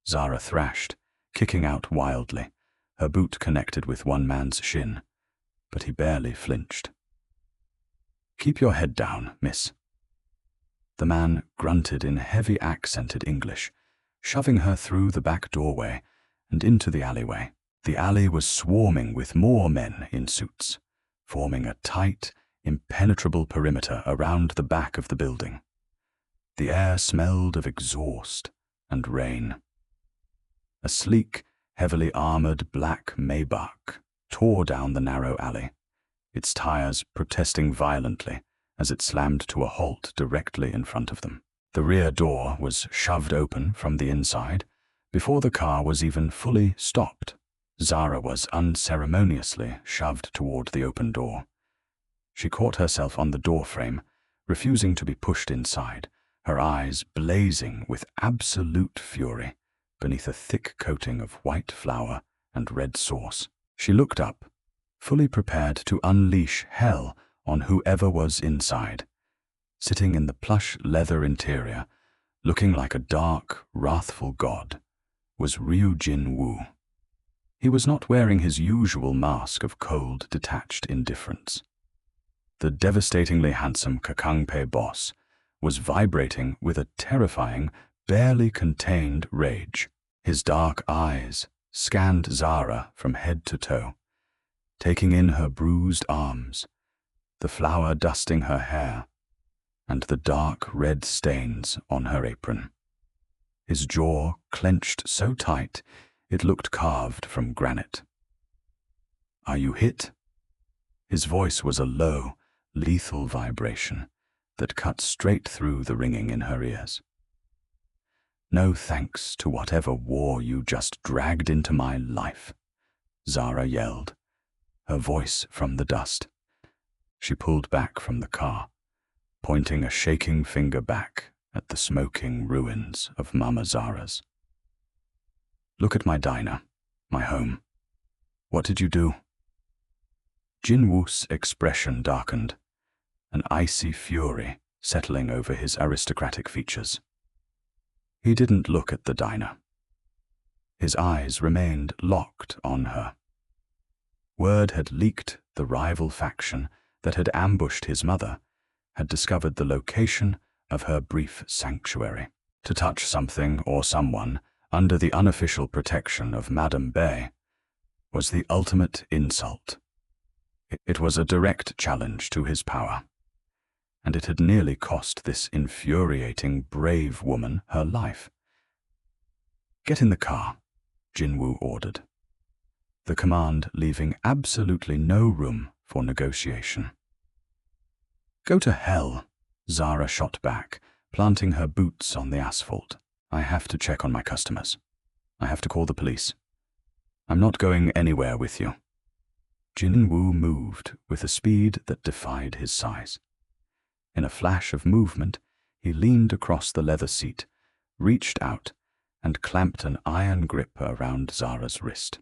Zara thrashed, kicking out wildly, her boot connected with one man's shin, but he barely flinched. "Keep your head down, miss." The man grunted in heavy accented English, shoving her through the back doorway and into the alleyway. The alley was swarming with more men in suits, forming a tight, impenetrable perimeter around the back of the building. The air smelled of exhaust and rain. A sleek, heavily armored black Maybach tore down the narrow alley, its tires protesting violently as it slammed to a halt directly in front of them. The rear door was shoved open from the inside, Before the car was even fully stopped, Zara was unceremoniously shoved toward the open door. She caught herself on the doorframe, refusing to be pushed inside, her eyes blazing with absolute fury beneath a thick coating of white flour and red sauce. She looked up, fully prepared to unleash hell on whoever was inside. Sitting in the plush leather interior, looking like a dark, wrathful god, was Ryu Jin-woo. He was not wearing his usual mask of cold, detached indifference. The devastatingly handsome Kakangpe boss was vibrating with a terrifying, barely contained rage. His dark eyes scanned Zara from head to toe, taking in her bruised arms, the flour dusting her hair, and the dark red stains on her apron. His jaw clenched so tight it looked carved from granite. "Are you hit?" His voice was a low, lethal vibration that cut straight through the ringing in her ears. "No thanks to whatever war you just dragged into my life," Zara yelled, her voice from the dust. She pulled back from the car, pointing a shaking finger back at the smoking ruins of Mama Zara's. "Look at my diner, my home. What did you do?" Jin-woo's expression darkened, an icy fury settling over his aristocratic features. He didn't look at the diner. His eyes remained locked on her. Word had leaked the rival faction that had ambushed his mother had discovered the location of her brief sanctuary. To touch something or someone under the unofficial protection of Madame Bay was the ultimate insult. It was a direct challenge to his power, and it had nearly cost this infuriating, brave woman her life. "Get in the car," Jin-woo ordered, the command leaving absolutely no room for negotiation. "Go to hell," Zara shot back, planting her boots on the asphalt. "I have to check on my customers. I have to call the police. I'm not going anywhere with you." Jin-woo moved with a speed that defied his size. In a flash of movement, he leaned across the leather seat, reached out, and clamped an iron grip around Zara's wrist.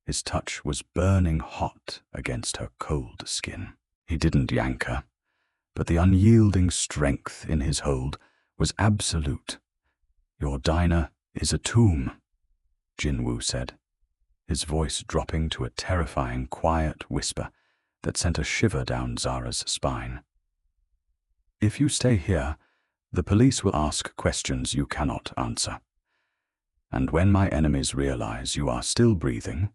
His touch was burning hot against her cold skin. He didn't yank her, but the unyielding strength in his hold was absolute. "Your diner is a tomb," Jin-woo said, his voice dropping to a terrifying, quiet whisper that sent a shiver down Zara's spine. "If you stay here, the police will ask questions you cannot answer. And when my enemies realize you are still breathing,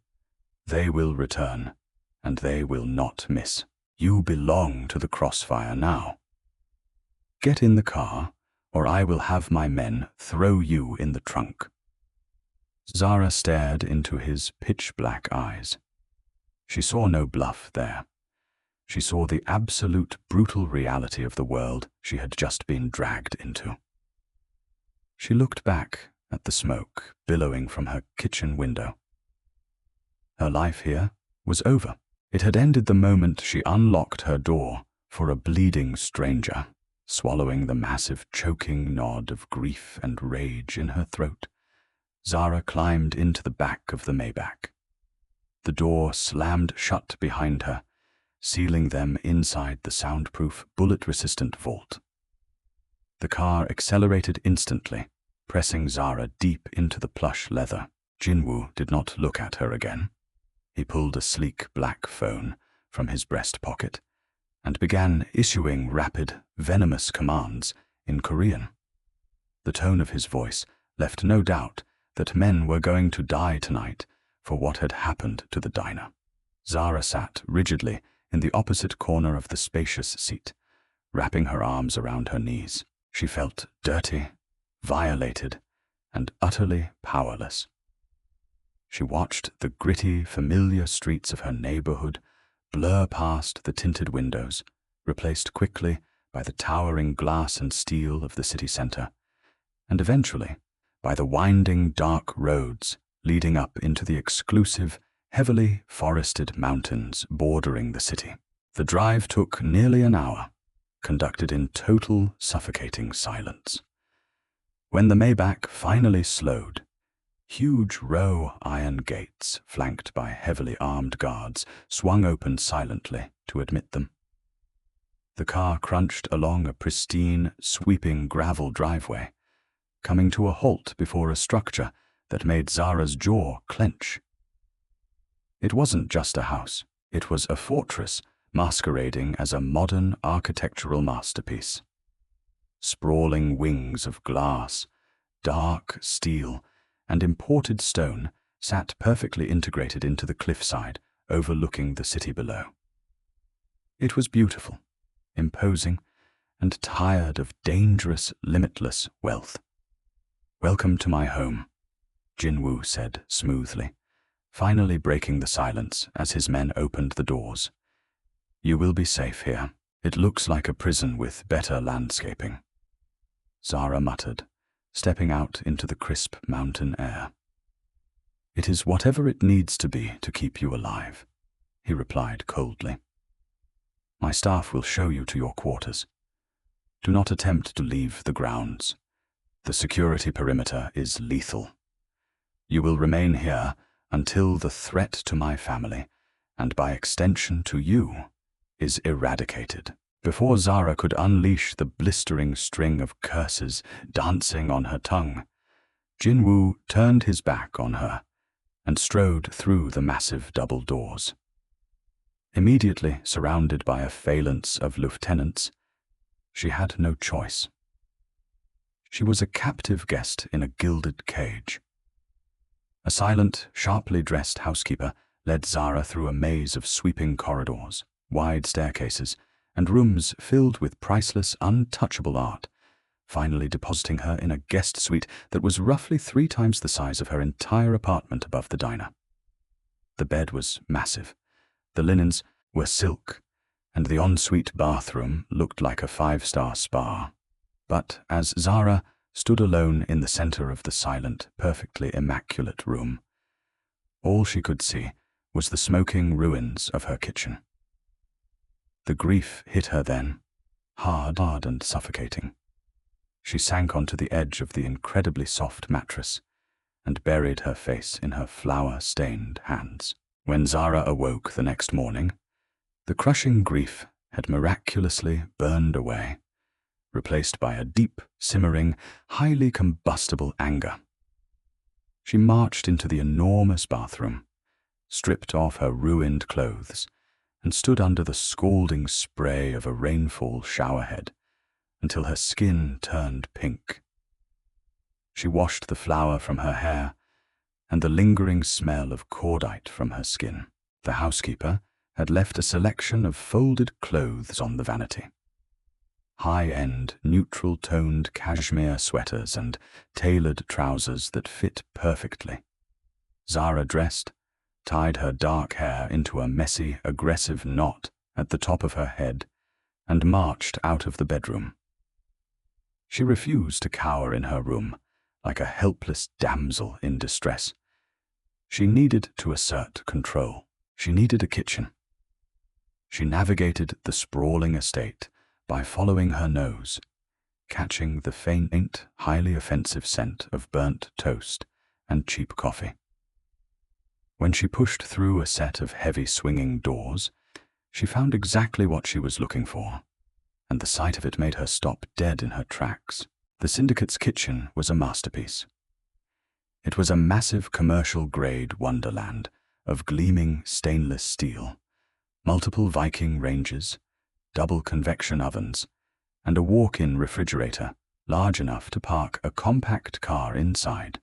they will return, and they will not miss. You belong to the crossfire now. Get in the car, or I will have my men throw you in the trunk." Zara stared into his pitch-black eyes. She saw no bluff there. She saw the absolute brutal reality of the world she had just been dragged into. She looked back at the smoke billowing from her kitchen window. Her life here was over. It had ended the moment she unlocked her door for a bleeding stranger, swallowing the massive choking nod of grief and rage in her throat. Zara climbed into the back of the Maybach. The door slammed shut behind her, sealing them inside the soundproof, bullet-resistant vault. The car accelerated instantly, pressing Zara deep into the plush leather. Jin-woo did not look at her again. He pulled a sleek black phone from his breast pocket and began issuing rapid, venomous commands in Korean. The tone of his voice left no doubt that men were going to die tonight for what had happened to the diner. Zara sat rigidly in the opposite corner of the spacious seat, wrapping her arms around her knees. She felt dirty, violated, and utterly powerless. She watched the gritty, familiar streets of her neighborhood blur past the tinted windows, replaced quickly by the towering glass and steel of the city center, and eventually by the winding dark roads leading up into the exclusive, heavily forested mountains bordering the city. The drive took nearly an hour, conducted in total suffocating silence. When the Maybach finally slowed, huge row iron gates, flanked by heavily armed guards, swung open silently to admit them. The car crunched along a pristine, sweeping gravel driveway, coming to a halt before a structure that made Zara's jaw clench. It wasn't just a house, it was a fortress masquerading as a modern architectural masterpiece. Sprawling wings of glass, dark steel, and imported stone sat perfectly integrated into the cliffside, overlooking the city below. It was beautiful, imposing, and tired of dangerous, limitless wealth. "Welcome to my home," Jinwoo said smoothly, finally breaking the silence as his men opened the doors. "You will be safe here. It looks like a prison with better landscaping," Zara muttered, stepping out into the crisp mountain air. "It is whatever it needs to be to keep you alive," he replied coldly. "My staff will show you to your quarters. Do not attempt to leave the grounds. The security perimeter is lethal. You will remain here until the threat to my family, and by extension to you, is eradicated." Before Zara could unleash the blistering string of curses dancing on her tongue, Jinwoo turned his back on her and strode through the massive double doors. Immediately surrounded by a phalanx of lieutenants, she had no choice. She was a captive guest in a gilded cage. A silent, sharply dressed housekeeper led Zara through a maze of sweeping corridors, wide staircases, and rooms filled with priceless, untouchable art, finally depositing her in a guest suite that was roughly 3 times the size of her entire apartment above the diner. The bed was massive, the linens were silk, and the ensuite bathroom looked like a 5-star spa. But as Zara stood alone in the center of the silent, perfectly immaculate room, all she could see was the smoking ruins of her kitchen. The grief hit her then, hard and suffocating. She sank onto the edge of the incredibly soft mattress and buried her face in her flour-stained hands. When Zara awoke the next morning, the crushing grief had miraculously burned away, replaced by a deep, simmering, highly combustible anger. She marched into the enormous bathroom, stripped off her ruined clothes, and stood under the scalding spray of a rainfall showerhead until her skin turned pink. She washed the flour from her hair and the lingering smell of cordite from her skin. The housekeeper had left a selection of folded clothes on the vanity. High-end, neutral-toned cashmere sweaters and tailored trousers that fit perfectly. Zara dressed, tied her dark hair into a messy, aggressive knot at the top of her head, and marched out of the bedroom. She refused to cower in her room like a helpless damsel in distress. She needed to assert control. She needed a kitchen. She navigated the sprawling estate by following her nose, catching the faint, highly offensive scent of burnt toast and cheap coffee. When she pushed through a set of heavy swinging doors, she found exactly what she was looking for, and the sight of it made her stop dead in her tracks. The syndicate's kitchen was a masterpiece. It was a massive commercial-grade wonderland of gleaming stainless steel, multiple Viking ranges, double convection ovens, and a walk-in refrigerator large enough to park a compact car inside.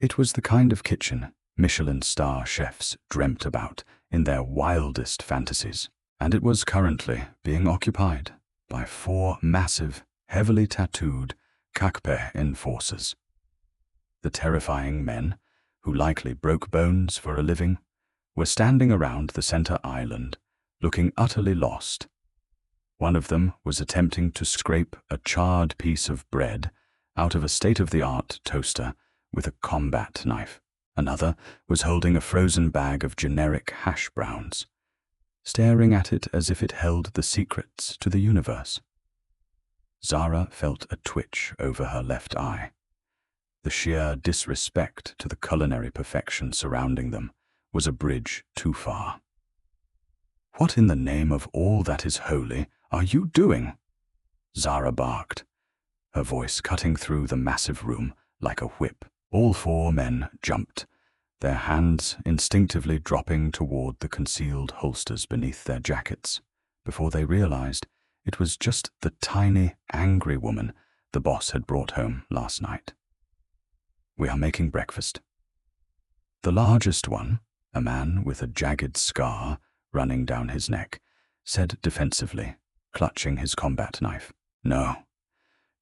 It was the kind of kitchen Michelin star chefs dreamt about in their wildest fantasies, and it was currently being occupied by 4 massive, heavily tattooed Kakpe enforcers. The terrifying men, who likely broke bones for a living, were standing around the center island, looking utterly lost. One of them was attempting to scrape a charred piece of bread out of a state-of-the-art toaster with a combat knife. Another was holding a frozen bag of generic hash browns, staring at it as if it held the secrets to the universe. Zara felt a twitch over her left eye. The sheer disrespect to the culinary perfection surrounding them was a bridge too far. "What in the name of all that is holy are you doing?" Zara barked, her voice cutting through the massive room like a whip. All four men jumped, their hands instinctively dropping toward the concealed holsters beneath their jackets, before they realized it was just the tiny, angry woman the boss had brought home last night. "We are making breakfast." The largest one, a man with a jagged scar running down his neck, said defensively, clutching his combat knife, "No,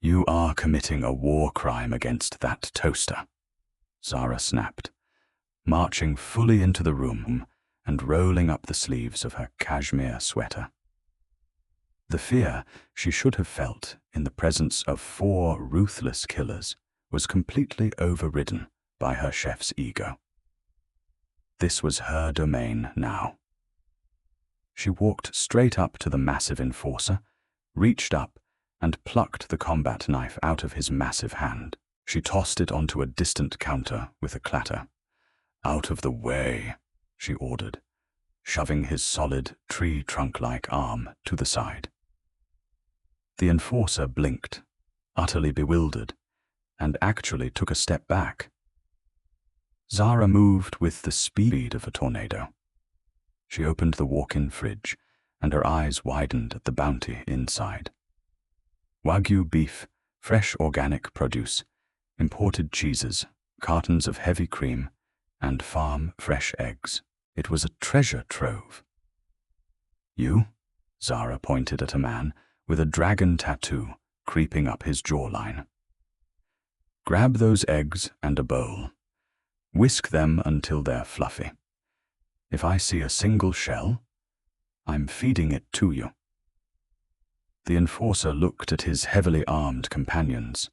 you are committing a war crime against that toaster." Zara snapped, marching fully into the room and rolling up the sleeves of her cashmere sweater. The fear she should have felt in the presence of 4 ruthless killers was completely overridden by her chef's ego. This was her domain now. She walked straight up to the massive enforcer, reached up, and plucked the combat knife out of his massive hand. She tossed it onto a distant counter with a clatter. "Out of the way," she ordered, shoving his solid, tree-trunk-like arm to the side. The enforcer blinked, utterly bewildered, and actually took a step back. Zara moved with the speed of a tornado. She opened the walk-in fridge, and her eyes widened at the bounty inside. Wagyu beef, fresh organic produce, imported cheeses, cartons of heavy cream, and farm fresh eggs. It was a treasure trove. "You?" Zara pointed at a man with a dragon tattoo creeping up his jawline. "Grab those eggs and a bowl. Whisk them until they're fluffy. If I see a single shell, I'm feeding it to you." The enforcer looked at his heavily armed companions,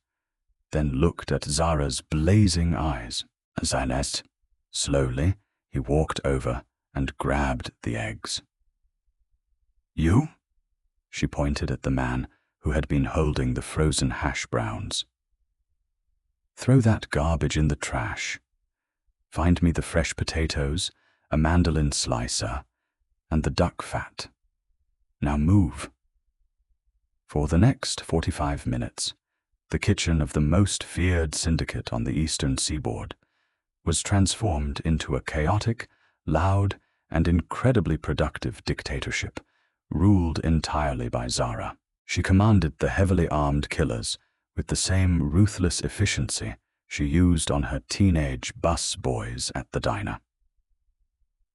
then looked at Zara's blazing eyes. "Zainest." Slowly, he walked over and grabbed the eggs. "You?" She pointed at the man who had been holding the frozen hash browns. "Throw that garbage in the trash. Find me the fresh potatoes, a mandolin slicer, and the duck fat. Now move." For the next 45 minutes, the kitchen of the most feared syndicate on the eastern seaboard was transformed into a chaotic, loud, and incredibly productive dictatorship, ruled entirely by Zara. She commanded the heavily armed killers with the same ruthless efficiency she used on her teenage bus boys at the diner.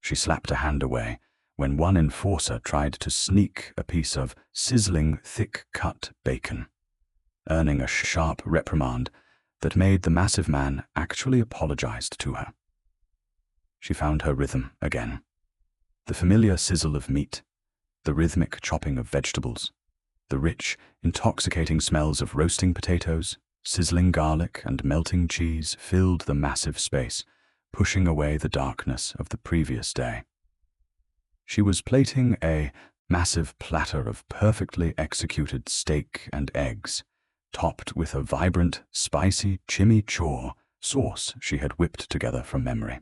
She slapped a hand away when one enforcer tried to sneak a piece of sizzling, thick-cut bacon, earning a sharp reprimand that made the massive man actually apologize to her. She found her rhythm again. The familiar sizzle of meat, the rhythmic chopping of vegetables, the rich, intoxicating smells of roasting potatoes, sizzling garlic, and melting cheese filled the massive space, pushing away the darkness of the previous day. She was plating a massive platter of perfectly executed steak and eggs, topped with a vibrant, spicy chimichurri sauce she had whipped together from memory.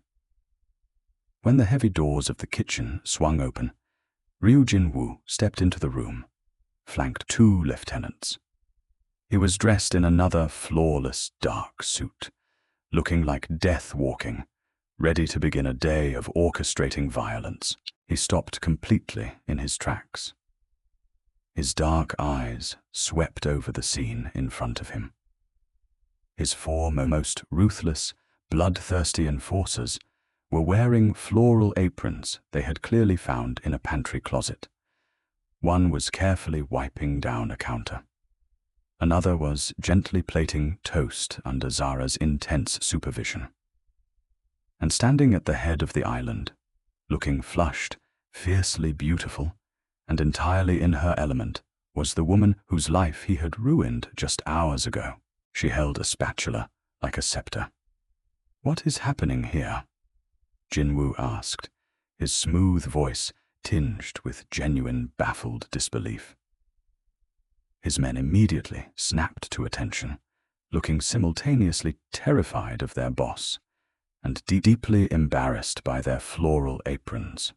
When the heavy doors of the kitchen swung open, Ryu Jinwoo stepped into the room, flanked 2 lieutenants. He was dressed in another flawless dark suit, looking like death walking, ready to begin a day of orchestrating violence. He stopped completely in his tracks. His dark eyes swept over the scene in front of him. His 4 most ruthless, bloodthirsty enforcers were wearing floral aprons they had clearly found in a pantry closet. One was carefully wiping down a counter. Another was gently plating toast under Zara's intense supervision. And standing at the head of the island, looking flushed, fiercely beautiful, and entirely in her element, was the woman whose life he had ruined just hours ago. She held a spatula like a scepter. "What is happening here?" Jinwoo asked, his smooth voice tinged with genuine baffled disbelief. His men immediately snapped to attention, looking simultaneously terrified of their boss and deeply embarrassed by their floral aprons.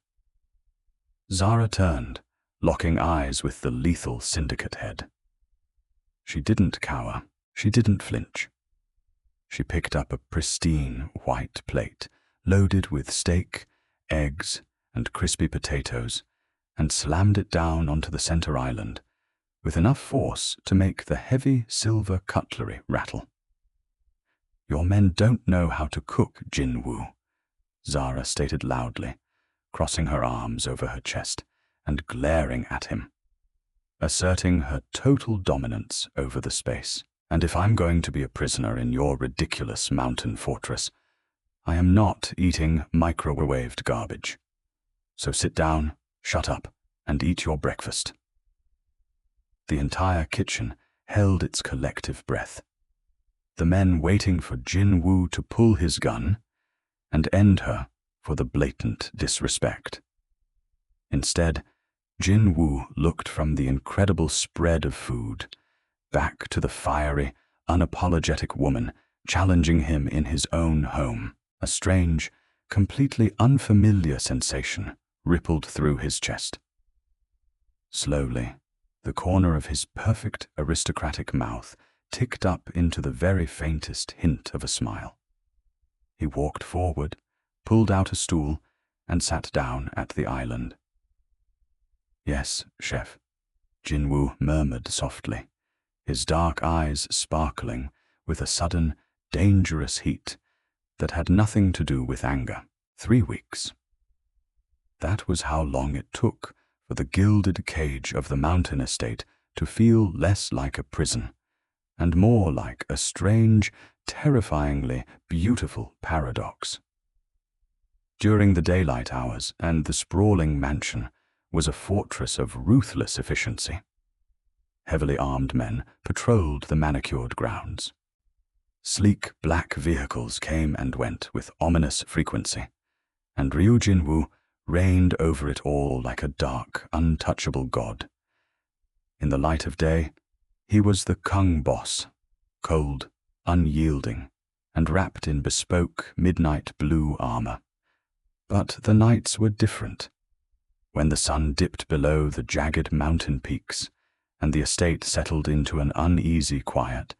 Zara turned, locking eyes with the lethal syndicate head. She didn't cower, she didn't flinch. She picked up a pristine white plate loaded with steak, eggs, and crispy potatoes and slammed it down onto the center island with enough force to make the heavy silver cutlery rattle. "Your men don't know how to cook, Jinwoo," Zara stated loudly, crossing her arms over her chest and glaring at him, asserting her total dominance over the space. "And if I'm going to be a prisoner in your ridiculous mountain fortress, I am not eating microwaved garbage. So sit down, shut up, and eat your breakfast." The entire kitchen held its collective breath, the men waiting for Jinwoo to pull his gun and end her for the blatant disrespect. Instead, Jinwoo looked from the incredible spread of food back to the fiery, unapologetic woman challenging him in his own home. A strange, completely unfamiliar sensation rippled through his chest. Slowly, the corner of his perfect aristocratic mouth ticked up into the very faintest hint of a smile. He walked forward, pulled out a stool, and sat down at the island. "Yes, chef," Jinwoo murmured softly, his dark eyes sparkling with a sudden, dangerous heat that had nothing to do with anger. 3 weeks. That was how long it took for the gilded cage of the mountain estate to feel less like a prison and more like a strange, terrifyingly beautiful paradox. During the daylight hours, and the sprawling mansion was a fortress of ruthless efficiency. Heavily armed men patrolled the manicured grounds. Sleek black vehicles came and went with ominous frequency, and Ryu Jinwoo reigned over it all like a dark, untouchable god. In the light of day, he was the Kung boss, cold, unyielding, and wrapped in bespoke midnight blue armor. But the nights were different. When the sun dipped below the jagged mountain peaks and the estate settled into an uneasy quiet,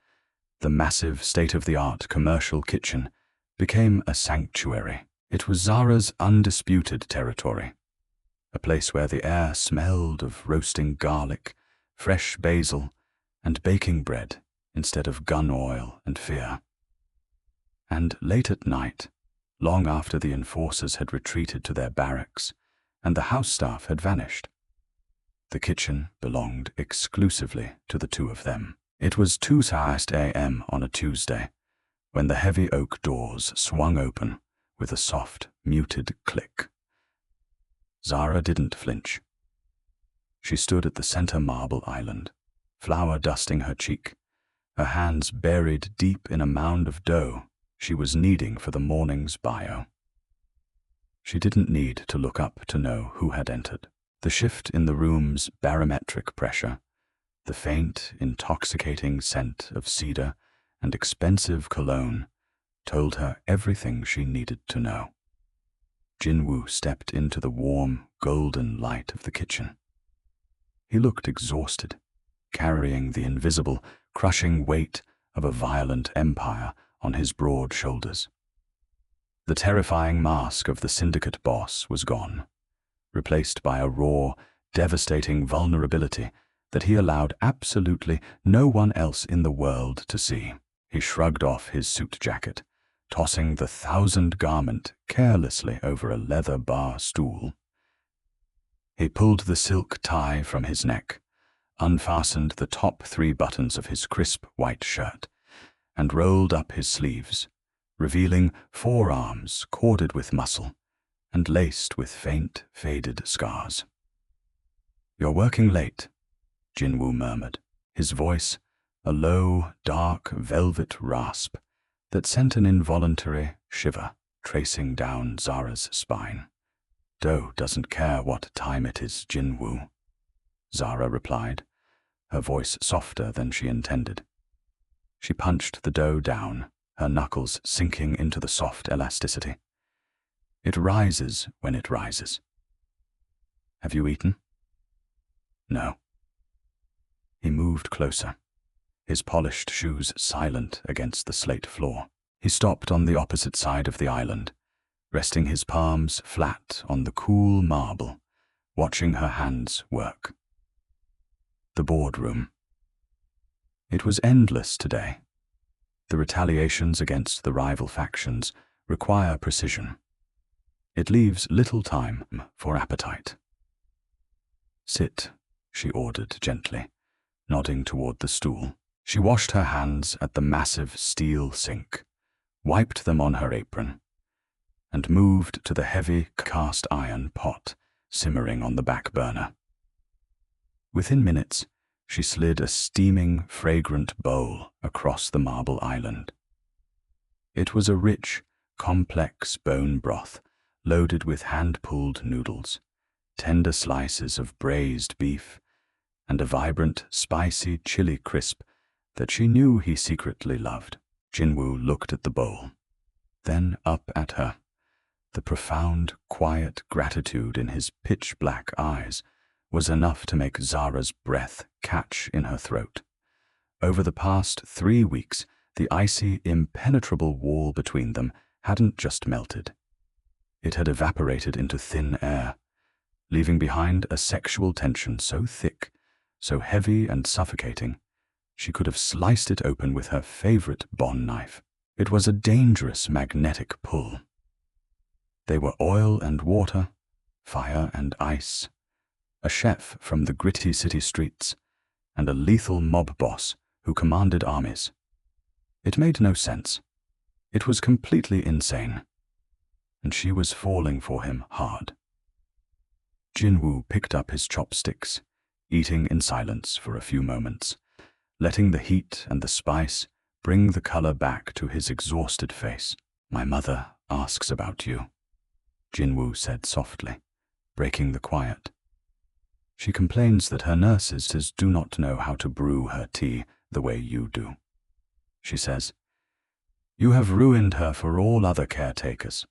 the massive state-of-the-art commercial kitchen became a sanctuary. It was Zara's undisputed territory, a place where the air smelled of roasting garlic, fresh basil, and baking bread instead of gun oil and fear. And late at night, long after the enforcers had retreated to their barracks and the house staff had vanished, the kitchen belonged exclusively to the two of them. It was 2:30 a.m. on a Tuesday when the heavy oak doors swung open with a soft, muted click. Zara didn't flinch. She stood at the center marble island, flour dusting her cheek, her hands buried deep in a mound of dough she was kneading for the morning's bio. She didn't need to look up to know who had entered. The shift in the room's barometric pressure, the faint, intoxicating scent of cedar and expensive cologne told her everything she needed to know. Jinwoo stepped into the warm, golden light of the kitchen. He looked exhausted, carrying the invisible, crushing weight of a violent empire on his broad shoulders. The terrifying mask of the syndicate boss was gone, replaced by a raw, devastating vulnerability that he allowed absolutely no one else in the world to see. He shrugged off his suit jacket, tossing the 1000-garment carelessly over a leather bar stool. He pulled the silk tie from his neck, unfastened the top 3 buttons of his crisp white shirt, and rolled up his sleeves, revealing forearms corded with muscle and laced with faint, faded scars. "You're working late," Jinwoo murmured, his voice a low, dark velvet rasp that sent an involuntary shiver tracing down Zara's spine. "Doe doesn't care what time it is, Jinwoo," Zara replied, her voice softer than she intended. She punched the dough down, her knuckles sinking into the soft elasticity. "It rises when it rises." "Have you eaten?" "No." He moved closer, his polished shoes silent against the slate floor. He stopped on the opposite side of the island, resting his palms flat on the cool marble, watching her hands work. The boardroom. It was endless today. The retaliations against the rival factions require precision. It leaves little time for appetite. "Sit," she ordered gently, nodding toward the stool. She washed her hands at the massive steel sink, wiped them on her apron, and moved to the heavy cast iron pot simmering on the back burner. Within minutes, she slid a steaming, fragrant bowl across the marble island. It was a rich, complex bone broth loaded with hand-pulled noodles, tender slices of braised beef, and a vibrant, spicy chili crisp that she knew he secretly loved. Jinwoo looked at the bowl, then up at her, the profound, quiet gratitude in his pitch-black eyes was enough to make Zara's breath catch in her throat. Over the past 3 weeks, the icy, impenetrable wall between them hadn't just melted. It had evaporated into thin air, leaving behind a sexual tension so thick, so heavy and suffocating, she could have sliced it open with her favorite bone knife. It was a dangerous magnetic pull. They were oil and water, fire and ice, a chef from the gritty city streets, and a lethal mob boss who commanded armies. It made no sense. It was completely insane. And she was falling for him hard. Jinwoo picked up his chopsticks, eating in silence for a few moments, letting the heat and the spice bring the color back to his exhausted face. "My mother asks about you," Jinwoo said softly, breaking the quiet. "She complains that her nurses do not know how to brew her tea the way you do. She says, 'You have ruined her for all other caretakers.'"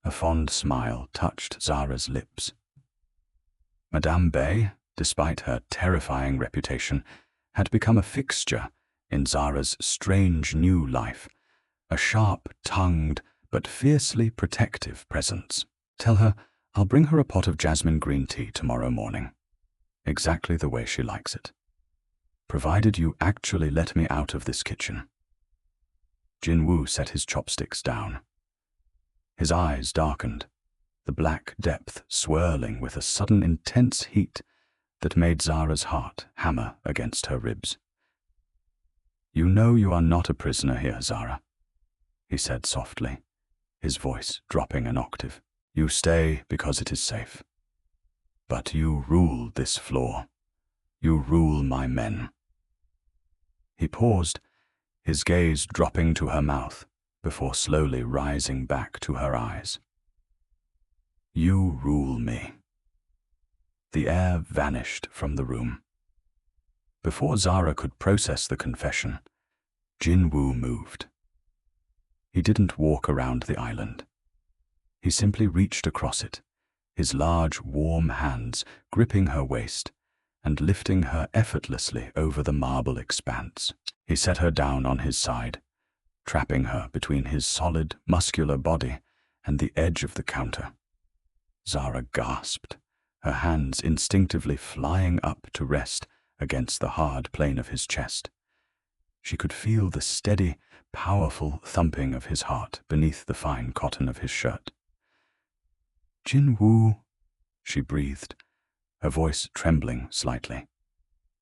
A fond smile touched Zara's lips. Madame Bay, despite her terrifying reputation, had become a fixture in Zara's strange new life, a sharp-tongued but fiercely protective presence. "Tell her I'll bring her a pot of jasmine green tea tomorrow morning, exactly the way she likes it, provided you actually let me out of this kitchen." Jinwoo set his chopsticks down. His eyes darkened, the black depth swirling with a sudden intense heat that made Zara's heart hammer against her ribs. "You know you are not a prisoner here, Zara," he said softly, his voice dropping an octave. "You stay because it is safe. But you rule this floor. You rule my men." He paused, his gaze dropping to her mouth before slowly rising back to her eyes. "You rule me." The air vanished from the room. Before Zara could process the confession, Jinwoo moved. He didn't walk around the island. He simply reached across it, his large, warm hands gripping her waist and lifting her effortlessly over the marble expanse. He set her down on his side, trapping her between his solid, muscular body and the edge of the counter. Zara gasped, her hands instinctively flying up to rest against the hard plane of his chest. She could feel the steady, powerful thumping of his heart beneath the fine cotton of his shirt. "Jinwoo," she breathed, her voice trembling slightly.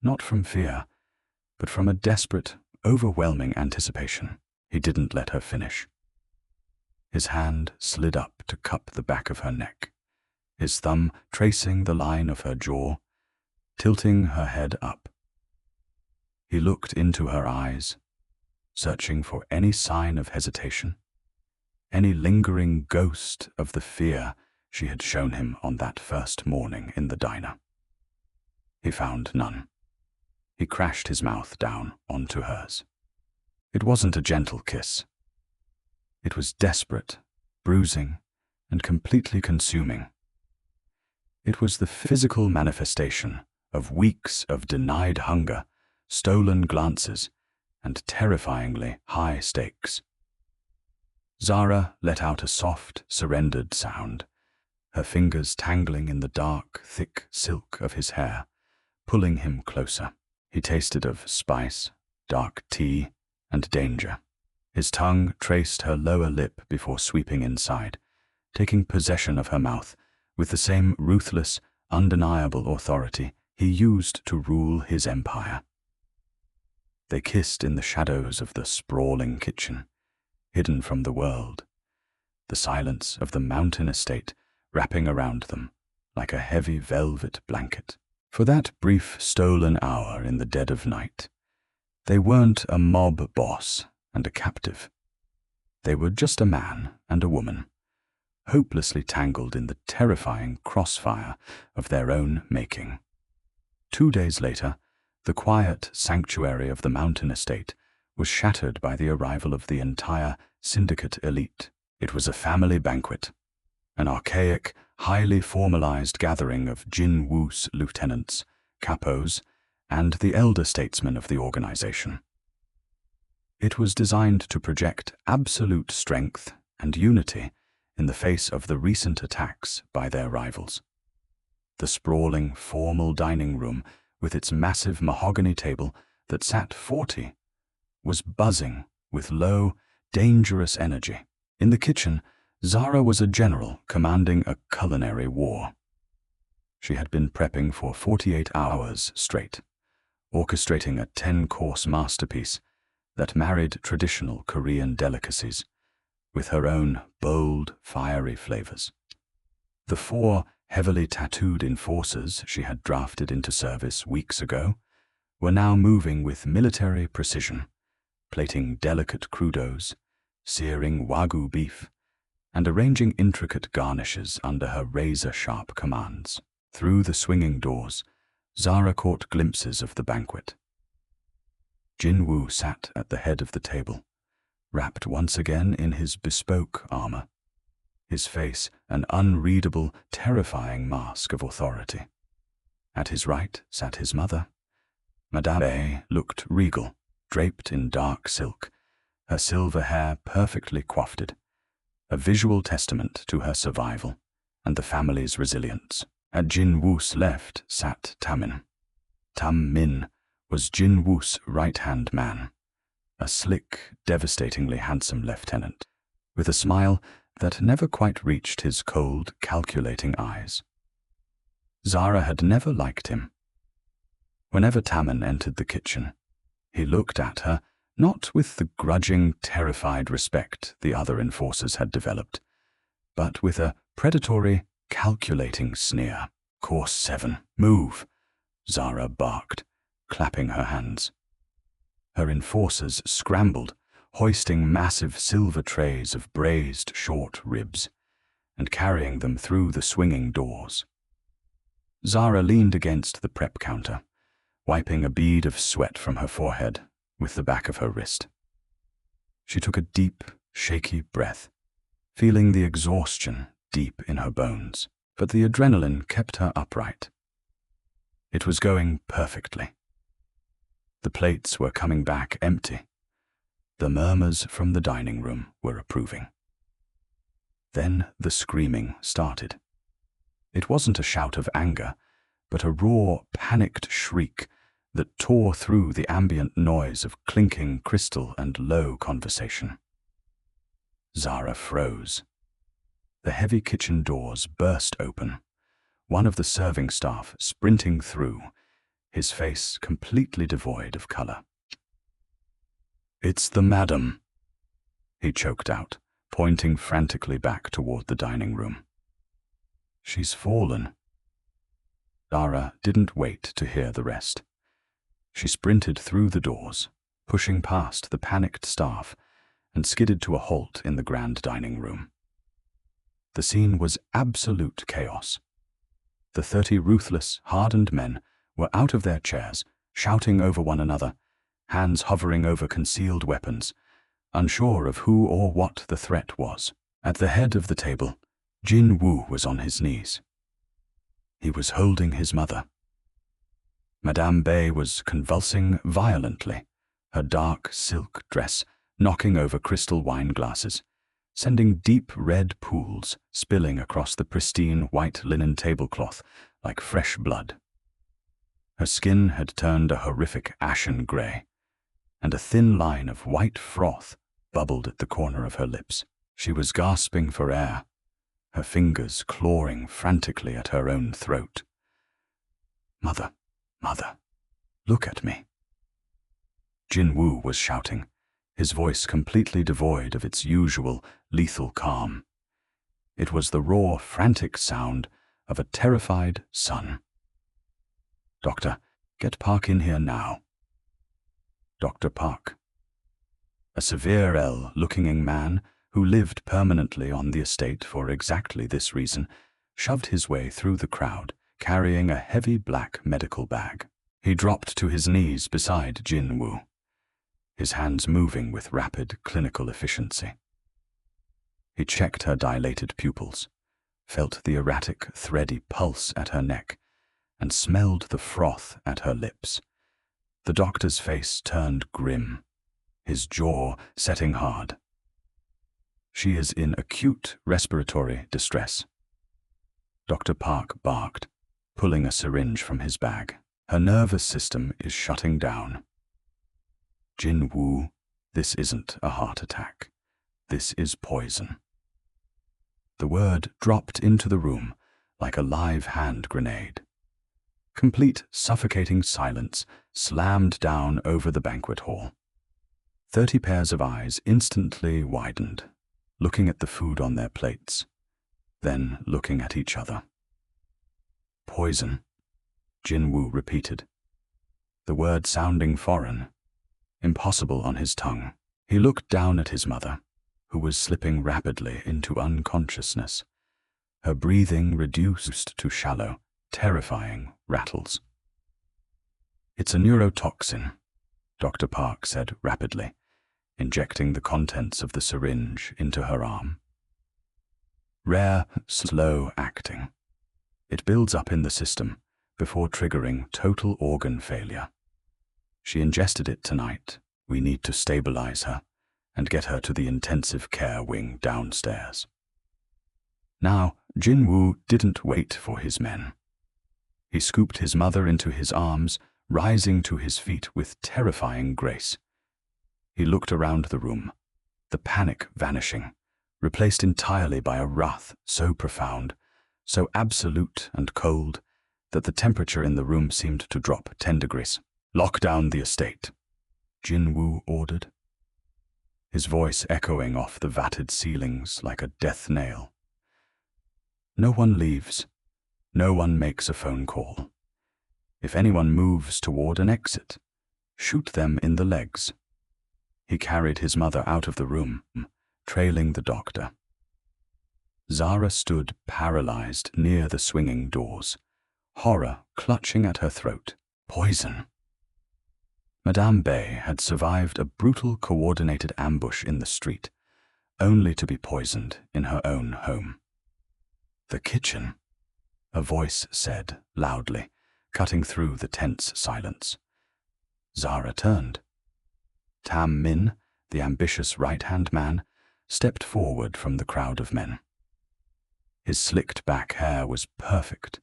Not from fear, but from a desperate, overwhelming anticipation. He didn't let her finish. His hand slid up to cup the back of her neck, his thumb tracing the line of her jaw, tilting her head up. He looked into her eyes, searching for any sign of hesitation, any lingering ghost of the fear she had shown him on that first morning in the diner. He found none. He crashed his mouth down onto hers. It wasn't a gentle kiss. It was desperate, bruising, and completely consuming. It was the physical manifestation of weeks of denied hunger, stolen glances, and terrifyingly high stakes. Zara let out a soft, surrendered sound, her fingers tangling in the dark, thick silk of his hair, pulling him closer. He tasted of spice, dark tea, and danger. His tongue traced her lower lip before sweeping inside, taking possession of her mouth with the same ruthless, undeniable authority he used to rule his empire. They kissed in the shadows of the sprawling kitchen, hidden from the world, the silence of the mountain estate wrapping around them like a heavy velvet blanket. For that brief stolen hour in the dead of night, they weren't a mob boss and a captive. They were just a man and a woman, hopelessly tangled in the terrifying crossfire of their own making. 2 days later, the quiet sanctuary of the mountain estate was shattered by the arrival of the entire syndicate elite. It was a family banquet, an archaic, highly formalized gathering of Jin Woo's lieutenants, capos, and the elder statesmen of the organization. It was designed to project absolute strength and unity in the face of the recent attacks by their rivals. The sprawling, formal dining room with its massive mahogany table that sat 40 was buzzing with low, dangerous energy. In the kitchen, Zara was a general commanding a culinary war. She had been prepping for 48 hours straight, orchestrating a 10-course masterpiece that married traditional Korean delicacies with her own bold, fiery flavors. The 4 heavily tattooed enforcers she had drafted into service weeks ago were now moving with military precision, plating delicate crudos, searing wagyu beef, and arranging intricate garnishes under her razor-sharp commands. Through the swinging doors, Zara caught glimpses of the banquet. Jin Woo sat at the head of the table, wrapped once again in his bespoke armor, his face an unreadable, terrifying mask of authority. At his right sat his mother. Madame A looked regal, draped in dark silk, her silver hair perfectly coiffed, a visual testament to her survival and the family's resilience. At Jin Woo's left sat Tamin. Tam Min was Jin Woo's right-hand man, a slick, devastatingly handsome lieutenant, with a smile that never quite reached his cold, calculating eyes. Zara had never liked him. Whenever Tamin entered the kitchen, he looked at her not with the grudging, terrified respect the other enforcers had developed, but with a predatory, calculating sneer. "Course 7, move," Zara barked, clapping her hands. Her enforcers scrambled, hoisting massive silver trays of braised short ribs and carrying them through the swinging doors. Zara leaned against the prep counter, wiping a bead of sweat from her forehead with the back of her wrist. She took a deep, shaky breath, feeling the exhaustion deep in her bones, but the adrenaline kept her upright. It was going perfectly. The plates were coming back empty. The murmurs from the dining room were approving. Then the screaming started. It wasn't a shout of anger, but a raw, panicked shriek that tore through the ambient noise of clinking crystal and low conversation. Zara froze. The heavy kitchen doors burst open, one of the serving staff sprinting through, his face completely devoid of color. "It's the madam," he choked out, pointing frantically back toward the dining room. "She's fallen." Zara didn't wait to hear the rest. She sprinted through the doors, pushing past the panicked staff, and skidded to a halt in the grand dining room. The scene was absolute chaos. The 30 ruthless, hardened men were out of their chairs, shouting over one another, hands hovering over concealed weapons, unsure of who or what the threat was. At the head of the table, Jin Woo was on his knees. He was holding his mother. Madame Bay was convulsing violently, her dark silk dress knocking over crystal wine glasses, sending deep red pools spilling across the pristine white linen tablecloth like fresh blood. Her skin had turned a horrific ashen grey, and a thin line of white froth bubbled at the corner of her lips. She was gasping for air, her fingers clawing frantically at her own throat. "Mother, mother, look at me." Jin Woo was shouting, his voice completely devoid of its usual lethal calm. It was the raw, frantic sound of a terrified son. "Doctor, get Park in here now." Dr. Park, a severe ill-looking man who lived permanently on the estate for exactly this reason, shoved his way through the crowd, carrying a heavy black medical bag. He dropped to his knees beside Jin Woo, his hands moving with rapid clinical efficiency. He checked her dilated pupils, felt the erratic, thready pulse at her neck, and smelled the froth at her lips. The doctor's face turned grim, his jaw setting hard. "She is in acute respiratory distress." Dr. Park barked, pulling a syringe from his bag. "Her nervous system is shutting down." "Jin Woo, this isn't a heart attack. This is poison." The word dropped into the room like a live hand grenade. Complete suffocating silence slammed down over the banquet hall. 30 pairs of eyes instantly widened, looking at the food on their plates, then looking at each other. "Poison," Jin Woo repeated, the word sounding foreign, impossible on his tongue. He looked down at his mother, who was slipping rapidly into unconsciousness, her breathing reduced to shallow, terrifying rattles. "It's a neurotoxin," Dr. Park said rapidly, injecting the contents of the syringe into her arm. "Rare, slow acting. It builds up in the system before triggering total organ failure. She ingested it tonight. We need to stabilize her and get her to the intensive care wing downstairs." Now, Jin Woo didn't wait for his men. He scooped his mother into his arms, rising to his feet with terrifying grace. He looked around the room, the panic vanishing, replaced entirely by a wrath so profound, so absolute and cold, that the temperature in the room seemed to drop 10 degrees. "Lock down the estate," Jin Woo ordered, his voice echoing off the vatted ceilings like a death nail. "No one leaves. No one makes a phone call. If anyone moves toward an exit, shoot them in the legs." He carried his mother out of the room, trailing the doctor. Zara stood paralyzed near the swinging doors, horror clutching at her throat. Poison. Madame Bay had survived a brutal coordinated ambush in the street, only to be poisoned in her own home. "The kitchen," a voice said loudly, cutting through the tense silence. Zara turned. Tam Min, the ambitious right-hand man, stepped forward from the crowd of men. His slicked back hair was perfect,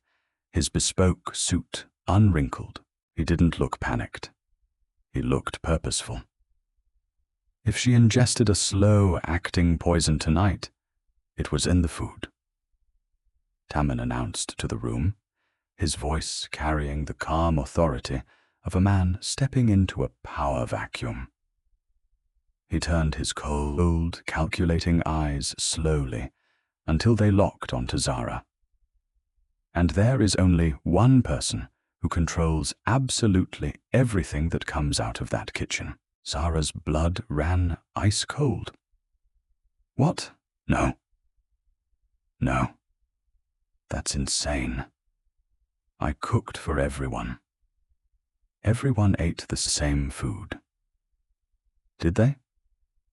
his bespoke suit unwrinkled. He didn't look panicked. He looked purposeful. If she ingested a slow-acting poison tonight, it was in the food. Tammin announced to the room, his voice carrying the calm authority of a man stepping into a power vacuum. He turned his cold, calculating eyes slowly until they locked onto Zara. "And there is only one person who controls absolutely everything that comes out of that kitchen. Zara's blood ran ice cold. What? No. No. That's insane. I cooked for everyone. Everyone ate the same food. Did they?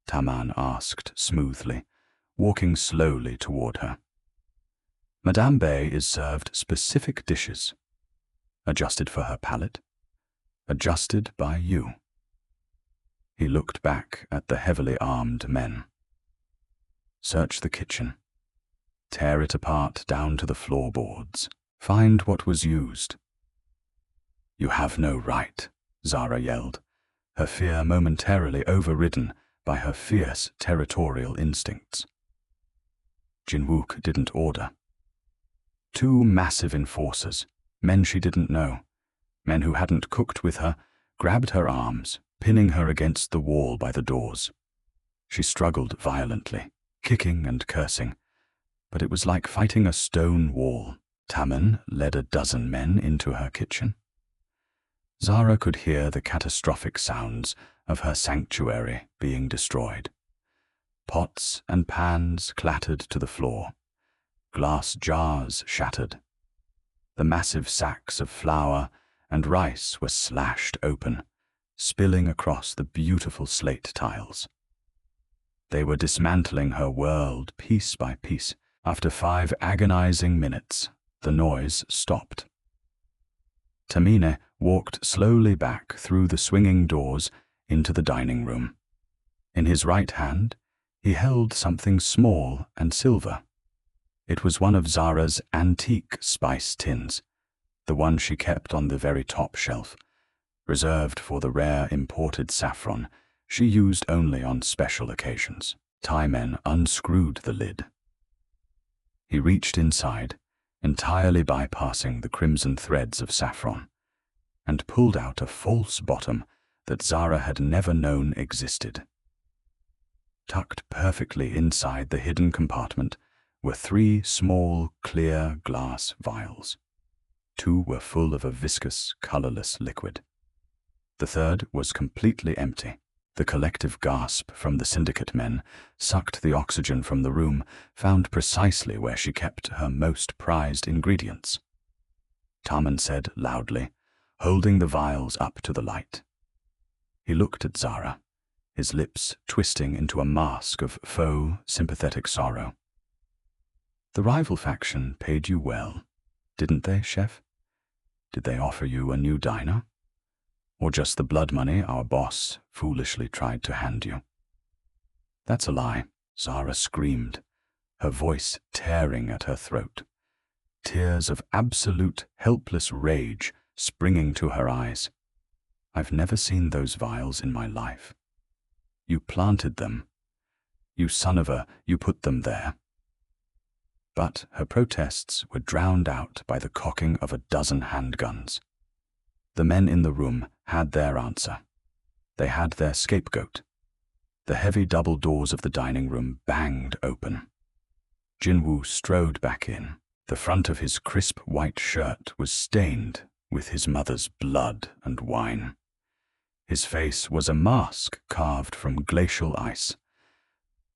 Taman asked smoothly, walking slowly toward her. Madame Bay is served specific dishes, adjusted for her palate, adjusted by you. He looked back at the heavily armed men. Search the kitchen. Tear it apart down to the floorboards. Find what was used. You have no right, Zara yelled, her fear momentarily overridden by her fierce territorial instincts. Jinwook didn't order. Two massive enforcers, men she didn't know, men who hadn't cooked with her, grabbed her arms, pinning her against the wall by the doors. She struggled violently, kicking and cursing, but it was like fighting a stone wall. Taman led a dozen men into her kitchen. Zara could hear the catastrophic sounds of her sanctuary being destroyed. Pots and pans clattered to the floor. Glass jars shattered. The massive sacks of flour and rice were slashed open, spilling across the beautiful slate tiles. They were dismantling her world piece by piece. After 5 agonizing minutes, the noise stopped. Tamine walked slowly back through the swinging doors into the dining room. In his right hand, he held something small and silver. It was one of Zara's antique spice tins, the one she kept on the very top shelf, reserved for the rare imported saffron she used only on special occasions. Taimen unscrewed the lid. He reached inside, entirely bypassing the crimson threads of saffron, and pulled out a false bottom that Zara had never known existed. Tucked perfectly inside the hidden compartment were 3 small, clear glass vials. 2 were full of a viscous, colorless liquid. The third was completely empty. The collective gasp from the syndicate men sucked the oxygen from the room, found precisely where she kept her most prized ingredients. Taman said loudly, holding the vials up to the light. He looked at Zara, his lips twisting into a mask of faux, sympathetic sorrow. The rival faction paid you well, didn't they, Chef? Did they offer you a new diner? Or just the blood money our boss foolishly tried to hand you? That's a lie, Zara screamed, her voice tearing at her throat. Tears of absolute, helpless rage springing to her eyes. I've never seen those vials in my life. You planted them. You son of a, you put them there. But her protests were drowned out by the cocking of a dozen handguns. The men in the room had their answer. They had their scapegoat. The heavy double doors of the dining room banged open. Jinwoo strode back in. The front of his crisp white shirt was stained with his mother's blood and wine. His face was a mask carved from glacial ice.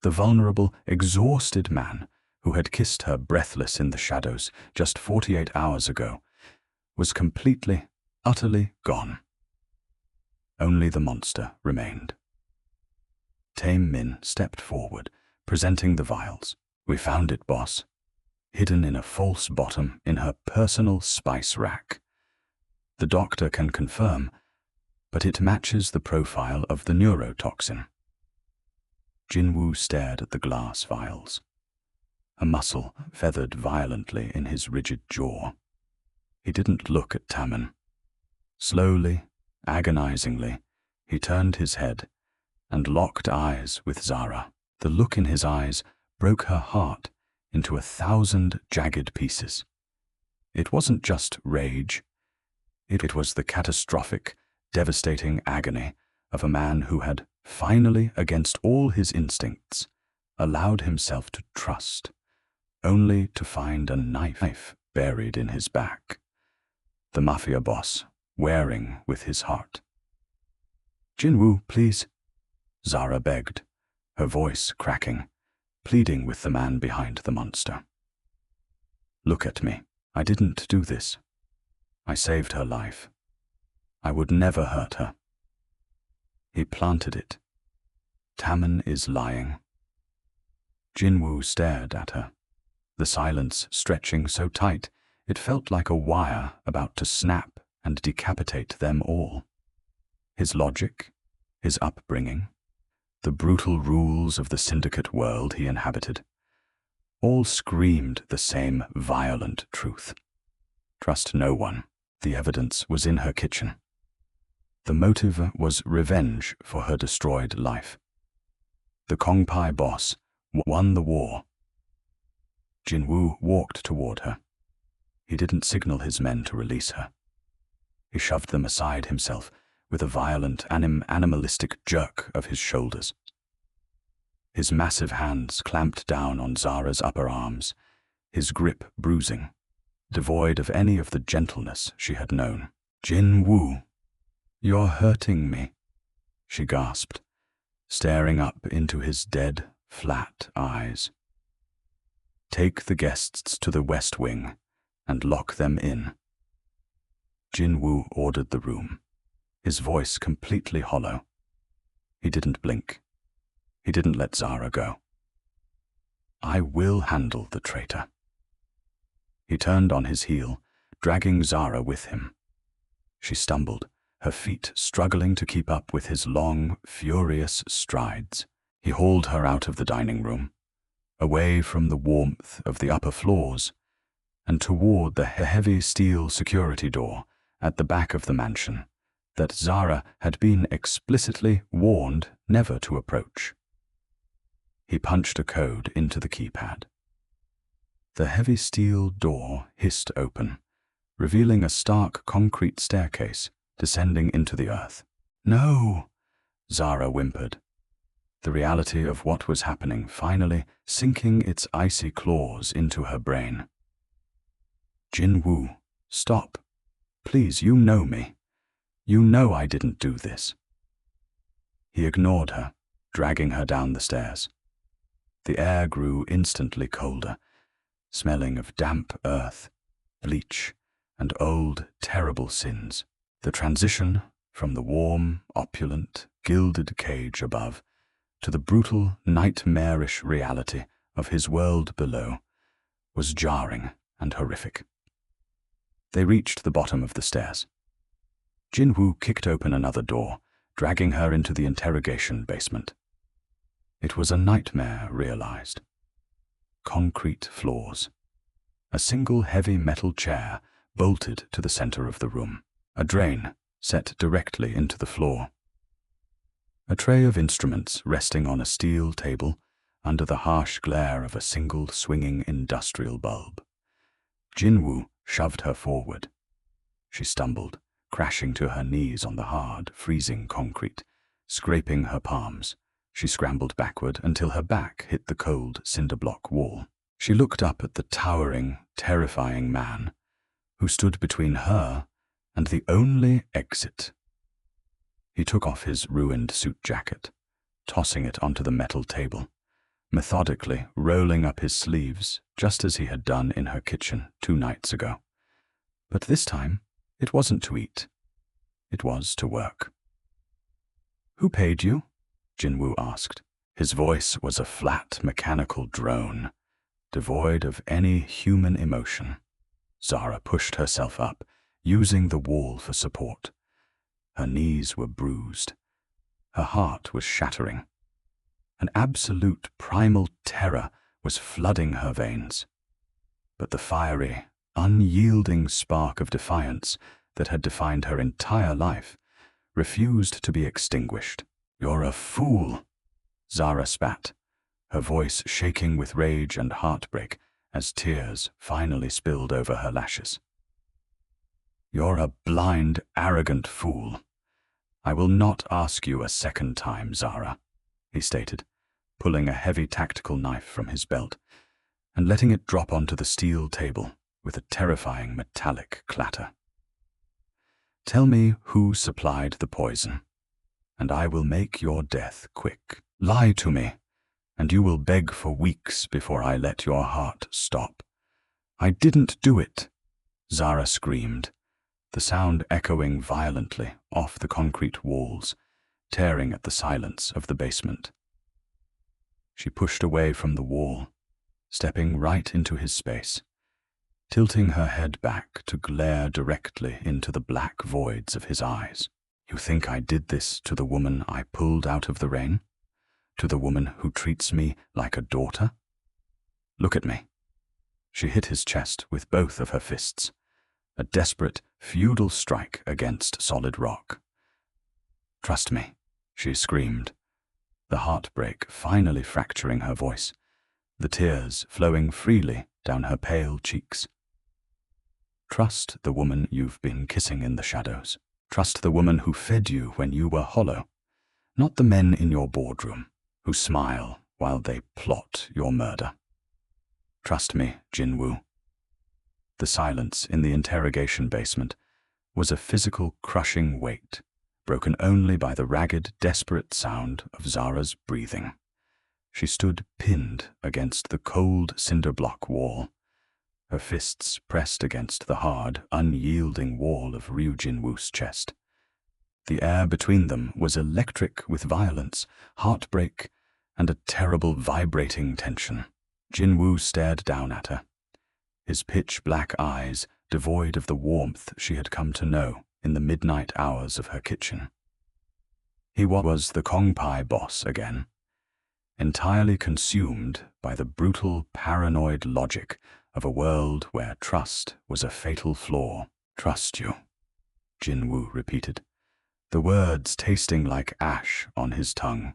The vulnerable, exhausted man who had kissed her breathless in the shadows just 48 hours ago was completely, utterly gone. Only the monster remained. Tame Min stepped forward, presenting the vials. We found it, boss. Hidden in a false bottom in her personal spice rack. The doctor can confirm, but it matches the profile of the neurotoxin. Jinwoo stared at the glass vials. A muscle feathered violently in his rigid jaw. He didn't look at Taman. Slowly, agonizingly, he turned his head and locked eyes with Zara. The look in his eyes broke her heart into 1,000 jagged pieces. It wasn't just rage. It was the catastrophic, devastating agony of a man who had, finally against all his instincts, allowed himself to trust, only to find a knife buried in his back. the Mafia boss, wearing with his heart. "Jinwoo, please," Zara begged, her voice cracking, pleading with the man behind the monster. "Look at me. I didn't do this. I saved her life. I would never hurt her." He planted it. "Tamon is lying." Jinwoo stared at her, the silence stretching so tight it felt like a wire about to snap and decapitate them all. His logic, his upbringing, the brutal rules of the syndicate world he inhabited, all screamed the same violent truth. Trust no one. The evidence was in her kitchen. The motive was revenge for her destroyed life. The Kongpai boss won the war. Jinwoo walked toward her. He didn't signal his men to release her. He shoved them aside himself with a violent, animalistic jerk of his shoulders. His massive hands clamped down on Zara's upper arms, his grip bruising, devoid of any of the gentleness she had known. "Jinwoo, you're hurting me," she gasped, staring up into his dead, flat eyes. "Take the guests to the West Wing and lock them in." Jinwoo ordered the room, his voice completely hollow. He didn't blink. He didn't let Zara go. "I will handle the traitor." He turned on his heel, dragging Zara with him. She stumbled, her feet struggling to keep up with his long, furious strides. He hauled her out of the dining room, away from the warmth of the upper floors, and toward the heavy steel security door at the back of the mansion that Zara had been explicitly warned never to approach. He punched a code into the keypad. The heavy steel door hissed open, revealing a stark concrete staircase descending into the earth. "No," Zara whimpered, the reality of what was happening finally sinking its icy claws into her brain. "Jinwoo, stop. Please, you know me. You know I didn't do this." He ignored her, dragging her down the stairs. The air grew instantly colder, smelling of damp earth, bleach, and old, terrible sins. The transition from the warm, opulent, gilded cage above to the brutal, nightmarish reality of his world below was jarring and horrific. They reached the bottom of the stairs. Jinwoo kicked open another door, dragging her into the interrogation basement. It was a nightmare realized. Concrete floors. A single heavy metal chair bolted to the center of the room. A drain set directly into the floor. A tray of instruments resting on a steel table under the harsh glare of a single swinging industrial bulb. Jinwoo shoved her forward. She stumbled, crashing to her knees on the hard, freezing concrete, scraping her palms. She scrambled backward until her back hit the cold cinder block wall. She looked up at the towering, terrifying man who stood between her and the only exit. He took off his ruined suit jacket, tossing it onto the metal table, methodically rolling up his sleeves just as he had done in her kitchen 2 nights ago. But this time, it wasn't to eat. It was to work. "Who paid you?" Jinwoo asked. His voice was a flat, mechanical drone, devoid of any human emotion. Zara pushed herself up, using the wall for support. Her knees were bruised. Her heart was shattering. An absolute primal terror was flooding her veins. But the fiery, unyielding spark of defiance that had defined her entire life refused to be extinguished. "You're a fool," Zara spat, her voice shaking with rage and heartbreak as tears finally spilled over her lashes. "You're a blind, arrogant fool. I will not ask you a second time, Zara," he stated, pulling a heavy tactical knife from his belt and letting it drop onto the steel table with a terrifying metallic clatter. Tell me who supplied the poison, and I will make your death quick. Lie to me, and you will beg for weeks before I let your heart stop. I didn't do it, Zara screamed, the sound echoing violently off the concrete walls, tearing at the silence of the basement. She pushed away from the wall, stepping right into his space, tilting her head back to glare directly into the black voids of his eyes. You think I did this to the woman I pulled out of the rain? To the woman who treats me like a daughter? Look at me. She hit his chest with both of her fists, a desperate, feudal strike against solid rock. Trust me, she screamed, the heartbreak finally fracturing her voice, the tears flowing freely down her pale cheeks. Trust the woman you've been kissing in the shadows. Trust the woman who fed you when you were hollow, not the men in your boardroom who smile while they plot your murder. Trust me, Jinwoo. The silence in the interrogation basement was a physical crushing weight, broken only by the ragged, desperate sound of Zara's breathing. She stood pinned against the cold cinder block wall, her fists pressed against the hard, unyielding wall of Ryu Jinwoo's chest. The air between them was electric with violence, heartbreak, and a terrible vibrating tension. Jinwoo stared down at her, his pitch-black eyes devoid of the warmth she had come to know in the midnight hours of her kitchen. He was the Kong Pai boss again, entirely consumed by the brutal, paranoid logic of a world where trust was a fatal flaw. Trust you, Jinwoo repeated, the words tasting like ash on his tongue.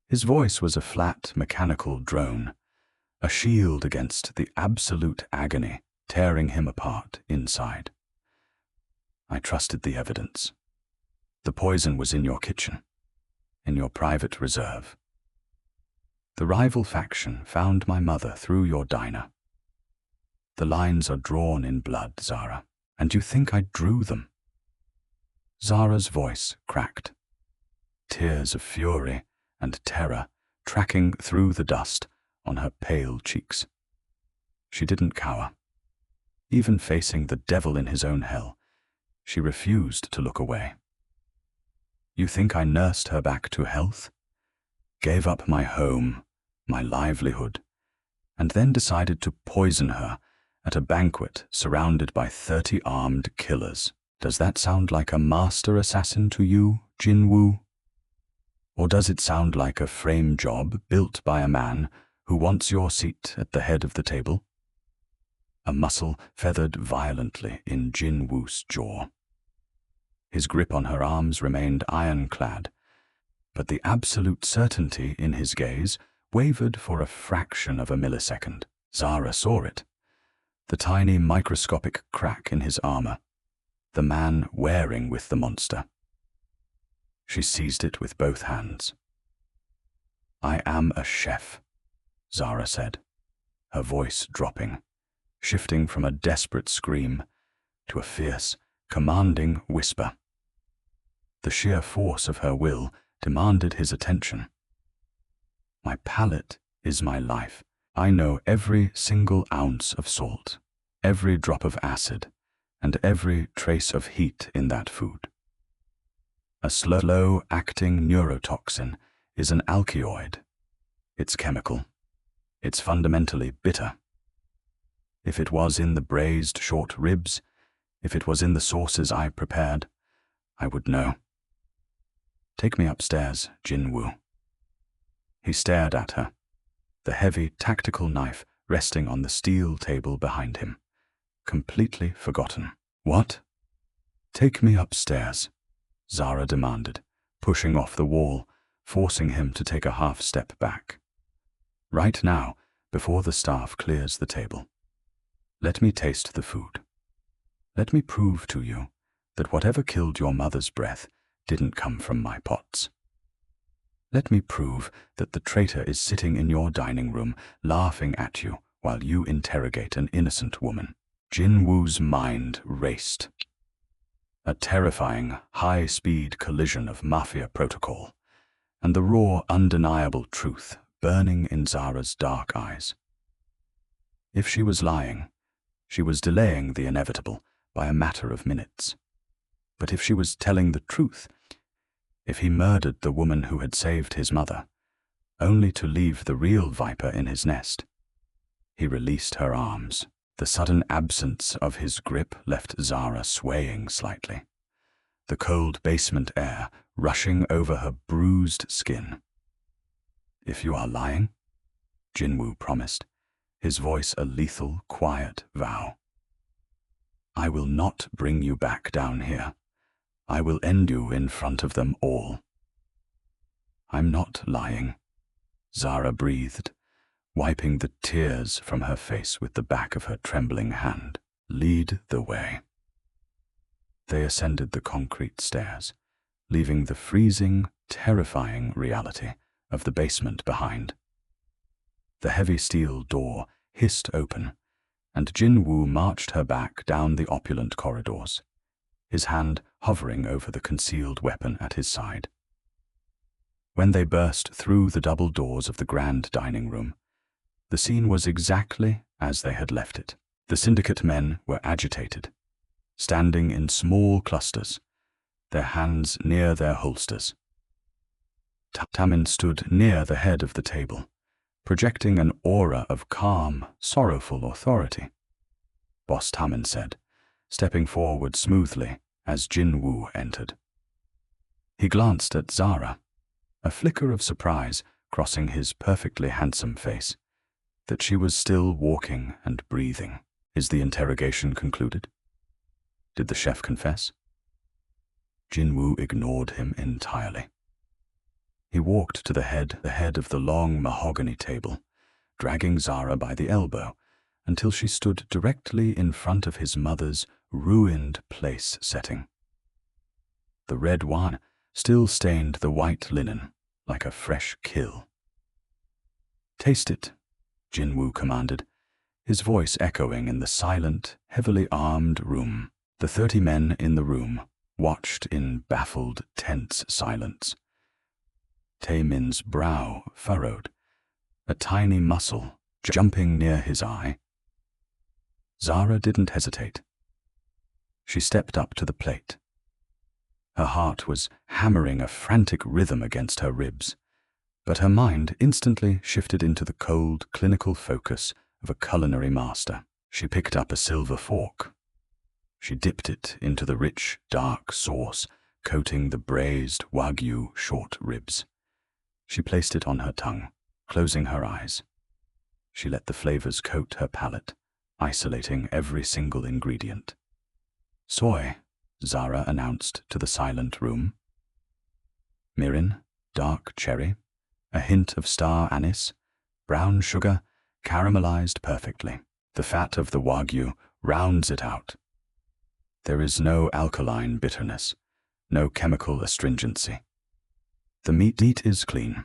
His voice was a flat, mechanical drone, a shield against the absolute agony tearing him apart inside. I trusted the evidence. The poison was in your kitchen, in your private reserve. The rival faction found my mother through your diner. The lines are drawn in blood, Zara, and you think I drew them? Zara's voice cracked, tears of fury and terror tracking through the dust on her pale cheeks. She didn't cower. Even facing the devil in his own hell, she refused to look away. You think I nursed her back to health? Gave up my home, my livelihood, and then decided to poison her at a banquet surrounded by 30 armed killers. Does that sound like a master assassin to you, Jinwoo? Or does it sound like a frame job built by a man who wants your seat at the head of the table? A muscle feathered violently in Jinwoo's jaw. His grip on her arms remained ironclad, but the absolute certainty in his gaze wavered for a fraction of a millisecond. Zara saw it, the tiny microscopic crack in his armor, the man wearing with the monster. She seized it with both hands. I am a chef, Zara said, her voice dropping, shifting from a desperate scream to a fierce, commanding whisper. The sheer force of her will demanded his attention. My palate is my life. I know every single ounce of salt, every drop of acid, and every trace of heat in that food. A slow-acting neurotoxin is an alkaloid. It's chemical. It's fundamentally bitter. If it was in the braised short ribs, if it was in the sauces I prepared, I would know. Take me upstairs, Jinwoo. He stared at her, the heavy tactical knife resting on the steel table behind him, completely forgotten. What? Take me upstairs, Zara demanded, pushing off the wall, forcing him to take a half step back. Right now, before the staff clears the table. Let me taste the food. Let me prove to you that whatever killed your mother's breath didn't come from my pots. Let me prove that the traitor is sitting in your dining room laughing at you while you interrogate an innocent woman. Jinwoo's mind raced. a terrifying, high-speed collision of Mafia protocol, and the raw, undeniable truth burning in Zara's dark eyes. If she was lying, she was delaying the inevitable by a matter of minutes. But if she was telling the truth, if he murdered the woman who had saved his mother, only to leave the real viper in his nest, he released her arms. The sudden absence of his grip left Zara swaying slightly, the cold basement air rushing over her bruised skin. "If you are lying," Jinwoo promised, his voice a lethal, quiet vow, "I will not bring you back down here. I will end you in front of them all." "I'm not lying," Zara breathed, wiping the tears from her face with the back of her trembling hand. "Lead the way." They ascended the concrete stairs, leaving the freezing, terrifying reality of the basement behind. The heavy steel door hissed open, and Jinwoo marched her back down the opulent corridors, his hand hovering over the concealed weapon at his side. When they burst through the double doors of the grand dining room, the scene was exactly as they had left it. The syndicate men were agitated, standing in small clusters, their hands near their holsters. Tamin stood near the head of the table, projecting an aura of calm, sorrowful authority. "Boss Tamin said," stepping forward smoothly as Jinwoo entered. He glanced at Zara, a flicker of surprise crossing his perfectly handsome face, that she was still walking and breathing. "Is the interrogation concluded? Did the chef confess?" Jinwoo ignored him entirely. He walked to the head of the long mahogany table, dragging Zara by the elbow until she stood directly in front of his mother's ruined place setting. The red wine still stained the white linen like a fresh kill. "Taste it," Jinwoo commanded, his voice echoing in the silent, heavily armed room. The 30 men in the room watched in baffled, tense silence. Taemin's brow furrowed, a tiny muscle jumping near his eye. Zara didn't hesitate. She stepped up to the plate. Her heart was hammering a frantic rhythm against her ribs, but her mind instantly shifted into the cold, clinical focus of a culinary master. She picked up a silver fork. She dipped it into the rich, dark sauce coating the braised Wagyu short ribs. She placed it on her tongue, closing her eyes. She let the flavors coat her palate, isolating every single ingredient. "Soy," Zara announced to the silent room. "Mirin, dark cherry, a hint of star anise, brown sugar, caramelized perfectly. The fat of the Wagyu rounds it out. There is no alkaline bitterness, no chemical astringency. The meat is clean."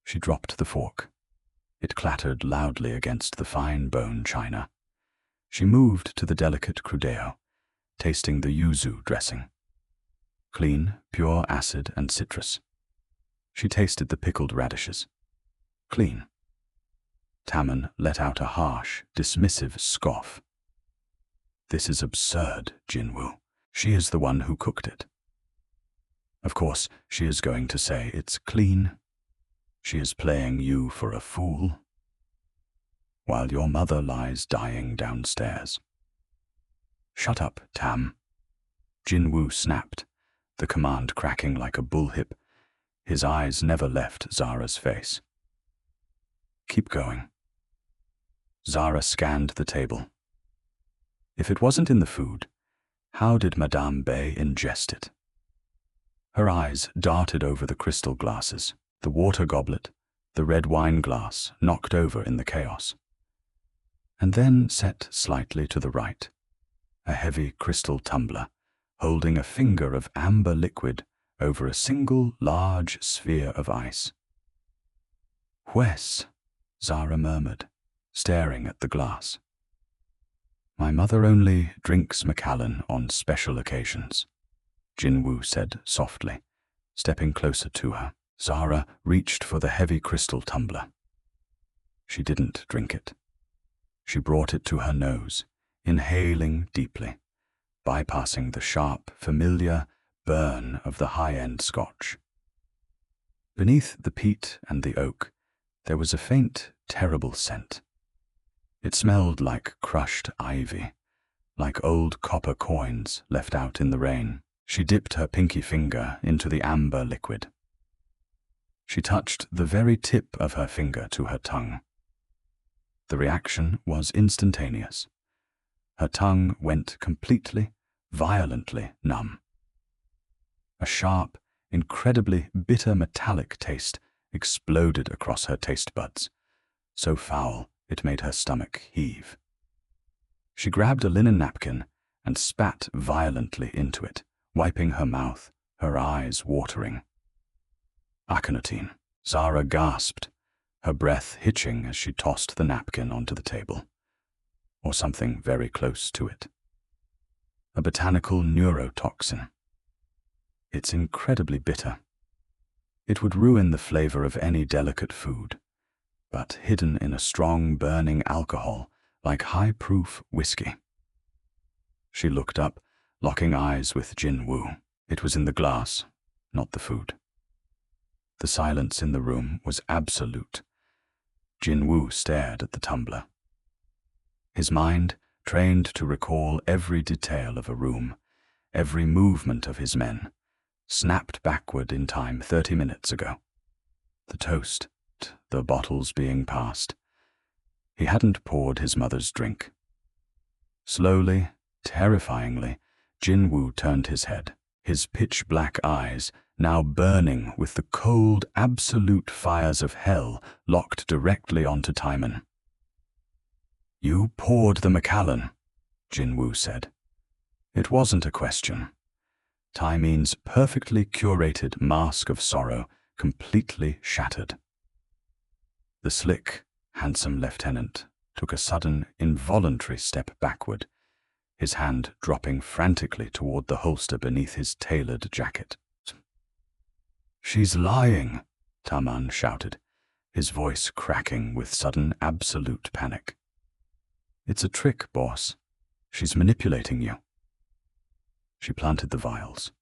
She dropped the fork. It clattered loudly against the fine bone china. She moved to the delicate crudeo, tasting the yuzu dressing. Clean, pure acid and citrus. She tasted the pickled radishes. Clean. Tamin let out a harsh, dismissive scoff. "This is absurd, Jinwoo. She is the one who cooked it." "Of course, she is going to say it's clean. She is playing you for a fool, while your mother lies dying downstairs." "Shut up, Tam," Jinwoo snapped, the command cracking like a bullwhip. His eyes never left Zara's face. "Keep going." Zara scanned the table. If it wasn't in the food, how did Madame Bay ingest it? Her eyes darted over the crystal glasses, the water goblet, the red wine glass knocked over in the chaos. And then set slightly to the right, a heavy crystal tumbler, holding a finger of amber liquid over a single large sphere of ice. "Wes," Zara murmured, staring at the glass. My mother only drinks Macallan on special occasions, Jinwoo said softly, stepping closer to her. Zara reached for the heavy crystal tumbler. She didn't drink it. She brought it to her nose, inhaling deeply, bypassing the sharp, familiar burn of the high-end scotch. Beneath the peat and the oak, there was a faint, terrible scent. It smelled like crushed ivy, like old copper coins left out in the rain. She dipped her pinky finger into the amber liquid. She touched the very tip of her finger to her tongue. The reaction was instantaneous. Her tongue went completely, violently numb. A sharp, incredibly bitter metallic taste exploded across her taste buds, so foul it made her stomach heave. She grabbed a linen napkin and spat violently into it, wiping her mouth, her eyes watering. Aconitine, Zara gasped, her breath hitching as she tossed the napkin onto the table, or something very close to it. A botanical neurotoxin. It's incredibly bitter. It would ruin the flavor of any delicate food, but hidden in a strong, burning alcohol like high-proof whiskey. She looked up, locking eyes with Jinwoo. It was in the glass, not the food. The silence in the room was absolute. Jinwoo stared at the tumbler. His mind, trained to recall every detail of a room, every movement of his men, snapped backward in time 30 minutes ago. The toast, the bottles being passed. He hadn't poured his mother's drink. Slowly, terrifyingly, Jinwoo turned his head, his pitch-black eyes now burning with the cold, absolute fires of hell locked directly onto Timon. "You poured the Macallan," Jinwoo said. It wasn't a question. Timon's perfectly curated mask of sorrow completely shattered. The slick, handsome lieutenant took a sudden, involuntary step backward, his hand dropping frantically toward the holster beneath his tailored jacket. "She's lying," Timon shouted, his voice cracking with sudden, absolute panic. "It's a trick, boss. She's manipulating you." She planted the vials.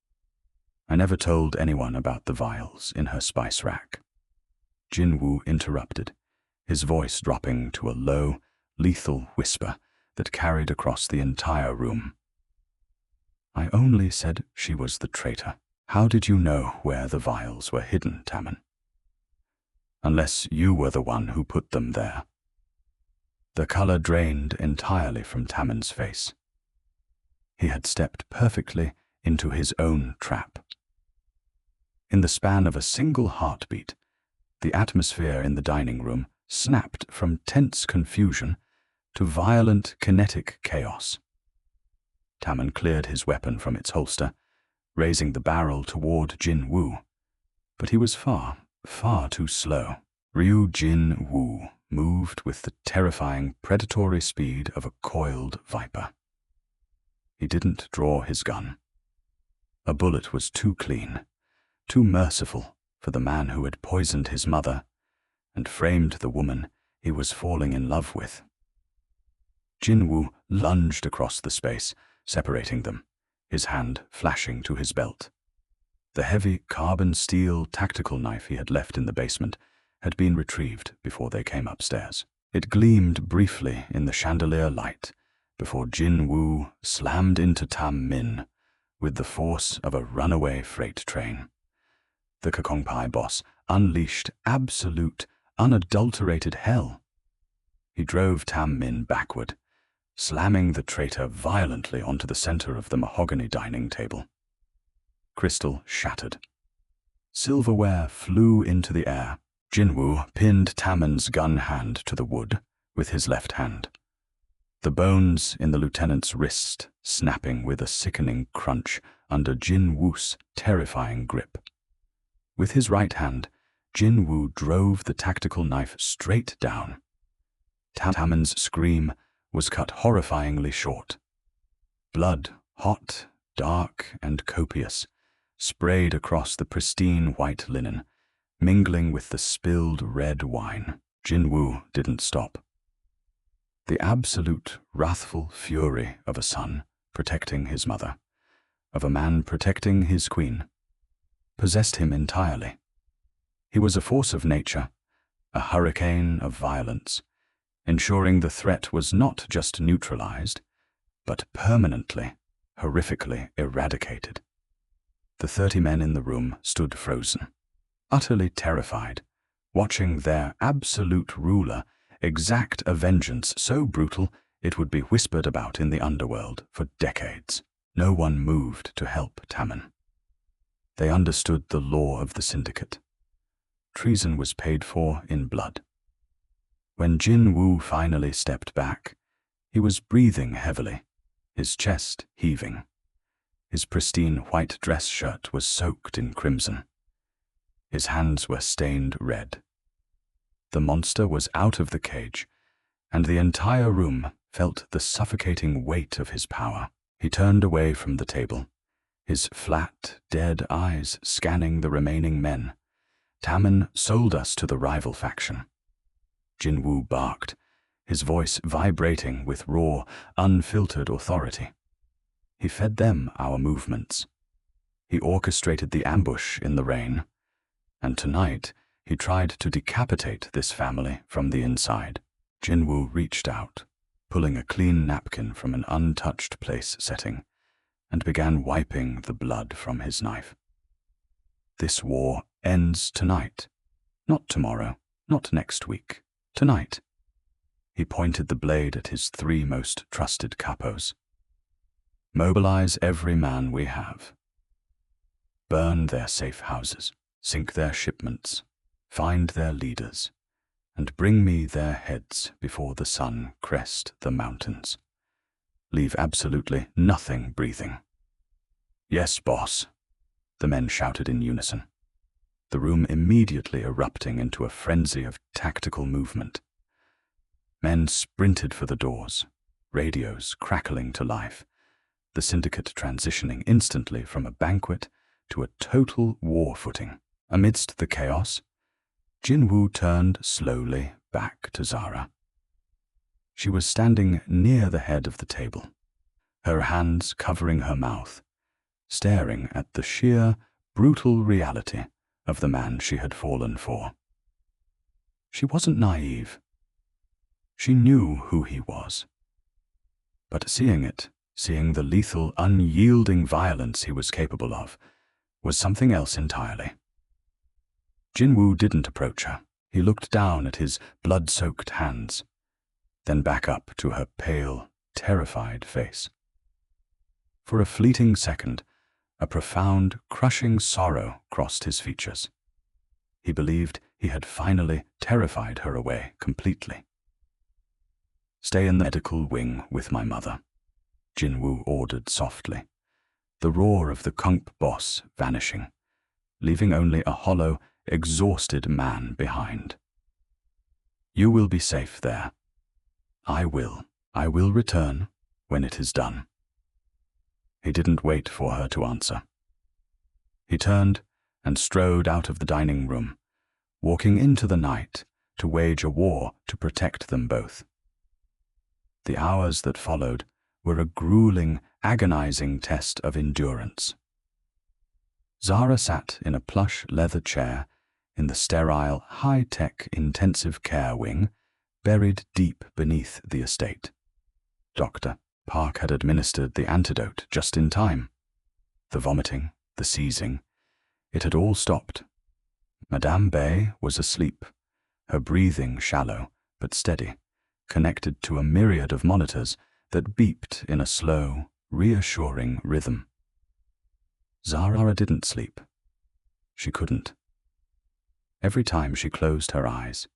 I never told anyone about the vials in her spice rack. Jinwoo interrupted, his voice dropping to a low, lethal whisper that carried across the entire room. "I only said she was the traitor. How did you know where the vials were hidden, Timon? Unless you were the one who put them there." The color drained entirely from Timon's face. He had stepped perfectly into his own trap. In the span of a single heartbeat, the atmosphere in the dining room snapped from tense confusion to violent kinetic chaos. Timon cleared his weapon from its holster, raising the barrel toward Jinwoo, but he was far, far too slow. Ryu Jinwoo moved with the terrifying, predatory speed of a coiled viper. He didn't draw his gun. A bullet was too clean, too merciful for the man who had poisoned his mother and framed the woman he was falling in love with. Jinwoo lunged across the space, separating them, his hand flashing to his belt. The heavy carbon steel tactical knife he had left in the basement had been retrieved before they came upstairs. It gleamed briefly in the chandelier light before Jinwoo slammed into Tam Min with the force of a runaway freight train. The Kakongpai boss unleashed absolute, unadulterated hell. He drove Tam Min backward, slamming the traitor violently onto the center of the mahogany dining table. Crystal shattered. Silverware flew into the air. Jinwoo pinned Tamon's gun hand to the wood with his left hand, the bones in the lieutenant's wrist snapping with a sickening crunch under Jinwoo's terrifying grip. With his right hand, Jinwoo drove the tactical knife straight down. Tamon's scream was cut horrifyingly short. Blood, hot, dark, and copious, sprayed across the pristine white linen, mingling with the spilled red wine. Jinwoo didn't stop. The absolute wrathful fury of a son protecting his mother, of a man protecting his queen, possessed him entirely. He was a force of nature, a hurricane of violence, ensuring the threat was not just neutralized, but permanently, horrifically eradicated. The 30 men in the room stood frozen, utterly terrified, watching their absolute ruler exact a vengeance so brutal it would be whispered about in the underworld for decades. No one moved to help Tamon. They understood the law of the syndicate. Treason was paid for in blood. When Jinwoo finally stepped back, he was breathing heavily, his chest heaving. His pristine white dress shirt was soaked in crimson. His hands were stained red. The monster was out of the cage, and the entire room felt the suffocating weight of his power. He turned away from the table, his flat, dead eyes scanning the remaining men. Tamon sold us to the rival faction. Jinwoo barked, his voice vibrating with raw, unfiltered authority. He fed them our movements. He orchestrated the ambush in the rain, and tonight he tried to decapitate this family from the inside. Jinwoo reached out, pulling a clean napkin from an untouched place setting, and began wiping the blood from his knife. This war ends tonight. Not tomorrow, not next week. Tonight. He pointed the blade at his 3 most trusted capos. Mobilize every man we have. Burn their safe houses, sink their shipments, find their leaders, and bring me their heads before the sun crest the mountains. Leave absolutely nothing breathing. Yes, boss, the men shouted in unison, the room immediately erupting into a frenzy of tactical movement. Men sprinted for the doors, radios crackling to life, the syndicate transitioning instantly from a banquet to a total war footing. Amidst the chaos, Jinwoo turned slowly back to Zara. She was standing near the head of the table, her hands covering her mouth, staring at the sheer, brutal reality of the man she had fallen for. She wasn't naive. She knew who he was. But seeing the lethal, unyielding violence he was capable of, was something else entirely. Jinwoo didn't approach her. He looked down at his blood-soaked hands, then back up to her pale, terrified face. For a fleeting second, a profound, crushing sorrow crossed his features. He believed he had finally terrified her away completely. Stay in the medical wing with my mother, Jinwoo ordered softly, the roar of the Kunk boss vanishing, leaving only a hollow, exhausted man behind. You will be safe there. I will return when it is done. He didn't wait for her to answer. He turned and strode out of the dining room, walking into the night to wage a war to protect them both. The hours that followed were a grueling, agonizing test of endurance. Zara sat in a plush leather chair in the sterile, high-tech intensive care wing, buried deep beneath the estate. Dr. Park had administered the antidote just in time. The vomiting, the seizing, it had all stopped. Madame Bay was asleep, her breathing shallow but steady, connected to a myriad of monitors that beeped in a slow, reassuring rhythm. Zara didn't sleep. She couldn't. Every time she closed her eyes,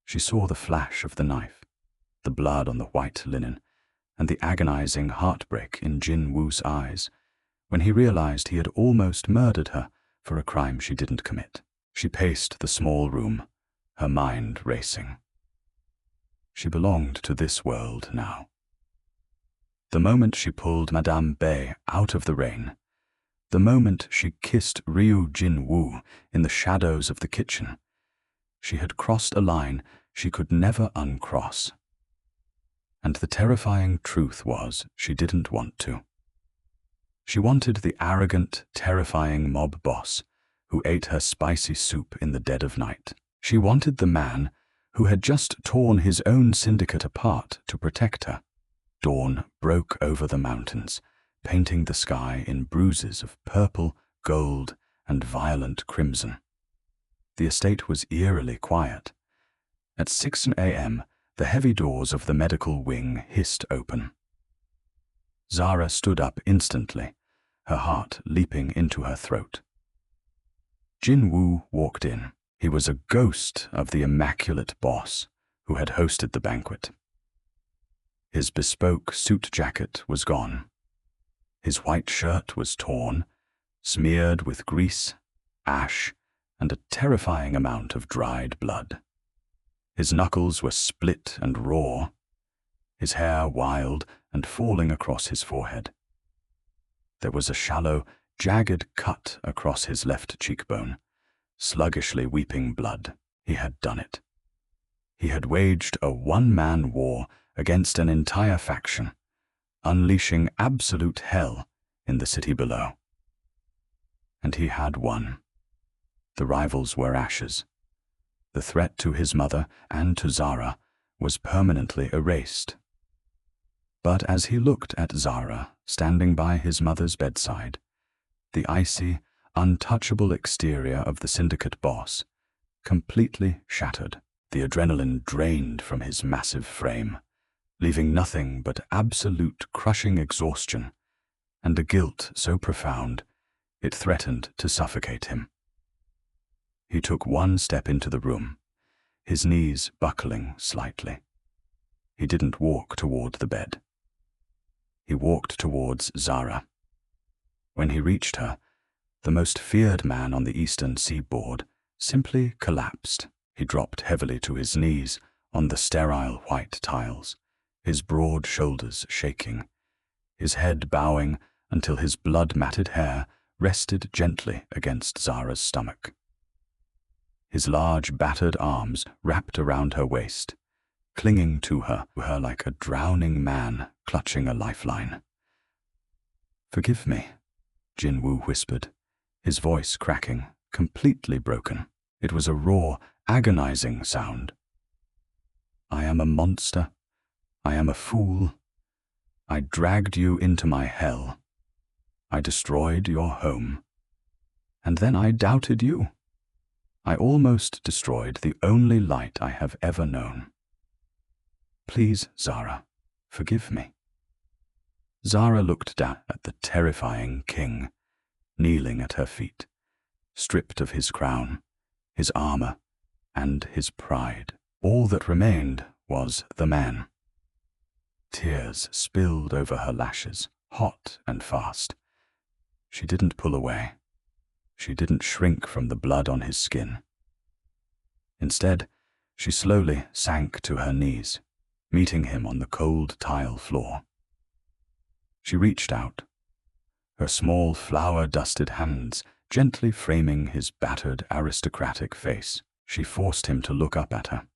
she saw the flash of the knife, the blood on the white linen, and the agonizing heartbreak in Jinwoo's eyes when he realized he had almost murdered her for a crime she didn't commit. She paced the small room, her mind racing. She belonged to this world now. The moment she pulled Madame Bei out of the rain, the moment she kissed Ryu Jin-woo in the shadows of the kitchen, she had crossed a line she could never uncross. And the terrifying truth was she didn't want to. She wanted the arrogant, terrifying mob boss who ate her spicy soup in the dead of night. She wanted the man who had just torn his own syndicate apart to protect her. Dawn broke over the mountains, painting the sky in bruises of purple, gold, and violent crimson. The estate was eerily quiet. At 6 a.m., the heavy doors of the medical wing hissed open. Zara stood up instantly, her heart leaping into her throat. Jin-woo walked in. He was a ghost of the immaculate boss who had hosted the banquet. His bespoke suit jacket was gone. His white shirt was torn, smeared with grease, ash, and a terrifying amount of dried blood. His knuckles were split and raw, his hair wild and falling across his forehead. There was a shallow, jagged cut across his left cheekbone, sluggishly weeping blood. He had done it. He had waged a one-man war against an entire faction, unleashing absolute hell in the city below. And he had won. The rivals were ashes. The threat to his mother and to Zara was permanently erased. But as he looked at Zara standing by his mother's bedside, the icy, untouchable exterior of the syndicate boss completely shattered. The adrenaline drained from his massive frame, leaving nothing but absolute crushing exhaustion and a guilt so profound it threatened to suffocate him. He took one step into the room, his knees buckling slightly. He didn't walk toward the bed. He walked towards Zara. When he reached her, the most feared man on the eastern seaboard simply collapsed. He dropped heavily to his knees on the sterile white tiles, his broad shoulders shaking, his head bowing until his blood-matted hair rested gently against Zara's stomach. His large, battered arms wrapped around her waist, clinging to her like a drowning man clutching a lifeline. "Forgive me," Jin-woo whispered, his voice cracking, completely broken. It was a raw, agonizing sound. "I am a monster. I am a fool. I dragged you into my hell. I destroyed your home. And then I doubted you. I almost destroyed the only light I have ever known. Please, Zara, forgive me." Zara looked down at the terrifying king, kneeling at her feet, stripped of his crown, his armor, and his pride. All that remained was the man. Tears spilled over her lashes, hot and fast. She didn't pull away. She didn't shrink from the blood on his skin. Instead, she slowly sank to her knees, meeting him on the cold tile floor. She reached out, her small flour-dusted hands gently framing his battered aristocratic face. She forced him to look up at her.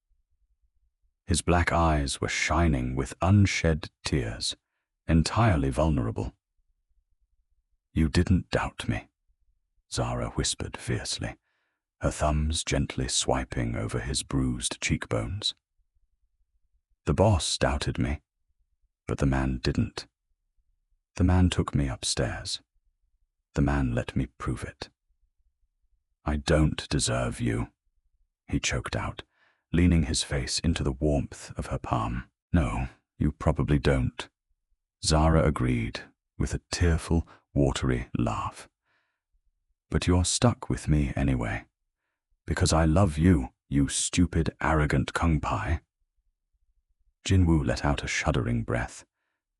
His black eyes were shining with unshed tears, entirely vulnerable. "You didn't doubt me," Zara whispered fiercely, her thumbs gently swiping over his bruised cheekbones. "The boss doubted me, but the man didn't. The man took me upstairs. The man let me prove it. I don't deserve you," he choked out, leaning his face into the warmth of her palm. "No, you probably don't," Zara agreed with a tearful, watery laugh. "But you're stuck with me anyway, because I love you, you stupid, arrogant kung pie." Jin-woo let out a shuddering breath,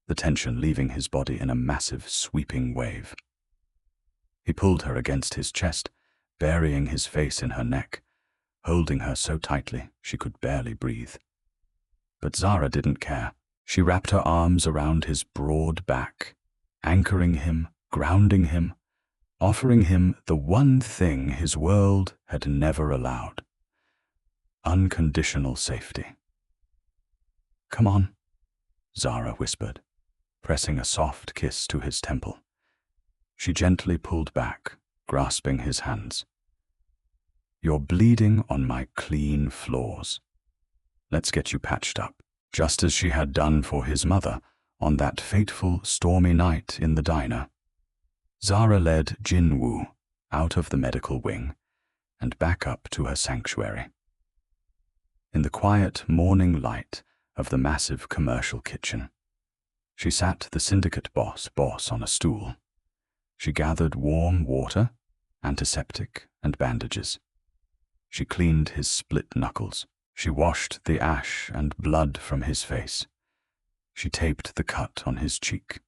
the tension leaving his body in a massive, sweeping wave. He pulled her against his chest, burying his face in her neck, holding her so tightly she could barely breathe. But Zara didn't care. She wrapped her arms around his broad back, anchoring him, grounding him, offering him the one thing his world had never allowed: unconditional safety. "Come on," Zara whispered, pressing a soft kiss to his temple. She gently pulled back, grasping his hands. "You're bleeding on my clean floors. Let's get you patched up," just as she had done for his mother on that fateful, stormy night in the diner. Zara led Jinwoo out of the medical wing and back up to her sanctuary. In the quiet morning light of the massive commercial kitchen, she sat the syndicate boss on a stool. She gathered warm water, antiseptic, and bandages. She cleaned his split knuckles. She washed the ash and blood from his face. She taped the cut on his cheek.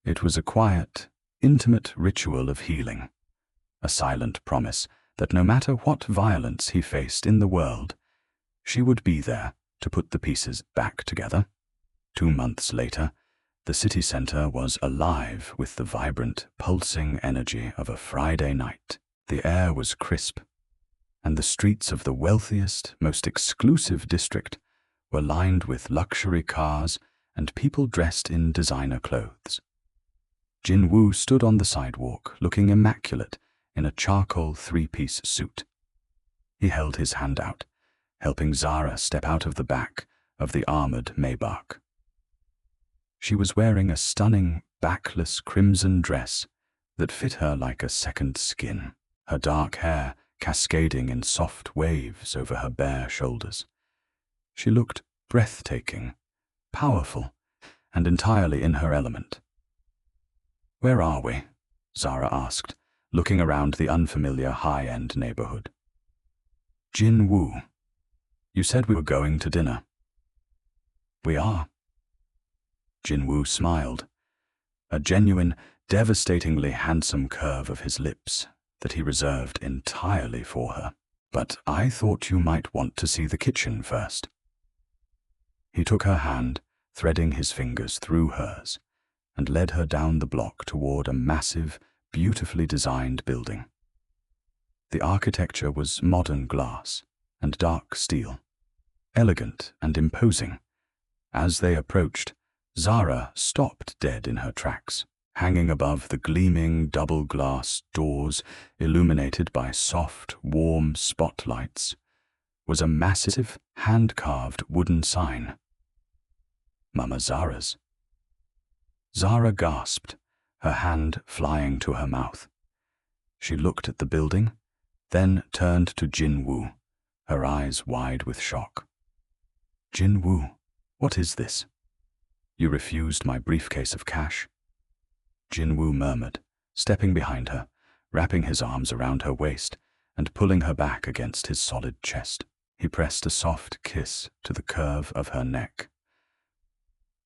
It was a quiet, intimate ritual of healing, a silent promise that no matter what violence he faced in the world, she would be there to put the pieces back together. 2 months later, the city center was alive with the vibrant, pulsing energy of a Friday night. The air was crisp, and the streets of the wealthiest, most exclusive district were lined with luxury cars and people dressed in designer clothes. Jinwoo stood on the sidewalk, looking immaculate in a charcoal 3-piece suit. He held his hand out, helping Zara step out of the back of the armored Maybach. She was wearing a stunning, backless crimson dress that fit her like a second skin, her dark hair cascading in soft waves over her bare shoulders. She looked breathtaking, powerful, and entirely in her element. "Where are we?" Zara asked, looking around the unfamiliar high-end neighborhood. "Jinwoo, you said we were going to dinner." "We are." Jinwoo smiled, a genuine, devastatingly handsome curve of his lips that he reserved entirely for her. "But I thought you might want to see the kitchen first." He took her hand, threading his fingers through hers, and led her down the block toward a massive, beautifully designed building. The architecture was modern glass and dark steel, elegant and imposing. As they approached, Zara stopped dead in her tracks. Hanging above the gleaming double-glass doors, illuminated by soft, warm spotlights, was a massive, hand-carved wooden sign. "Mama Zara's." Zara gasped, her hand flying to her mouth. She looked at the building, then turned to Jinwoo, her eyes wide with shock. "Jinwoo, what is this? You refused my briefcase of cash?" Jinwoo murmured, stepping behind her, wrapping his arms around her waist and pulling her back against his solid chest. He pressed a soft kiss to the curve of her neck.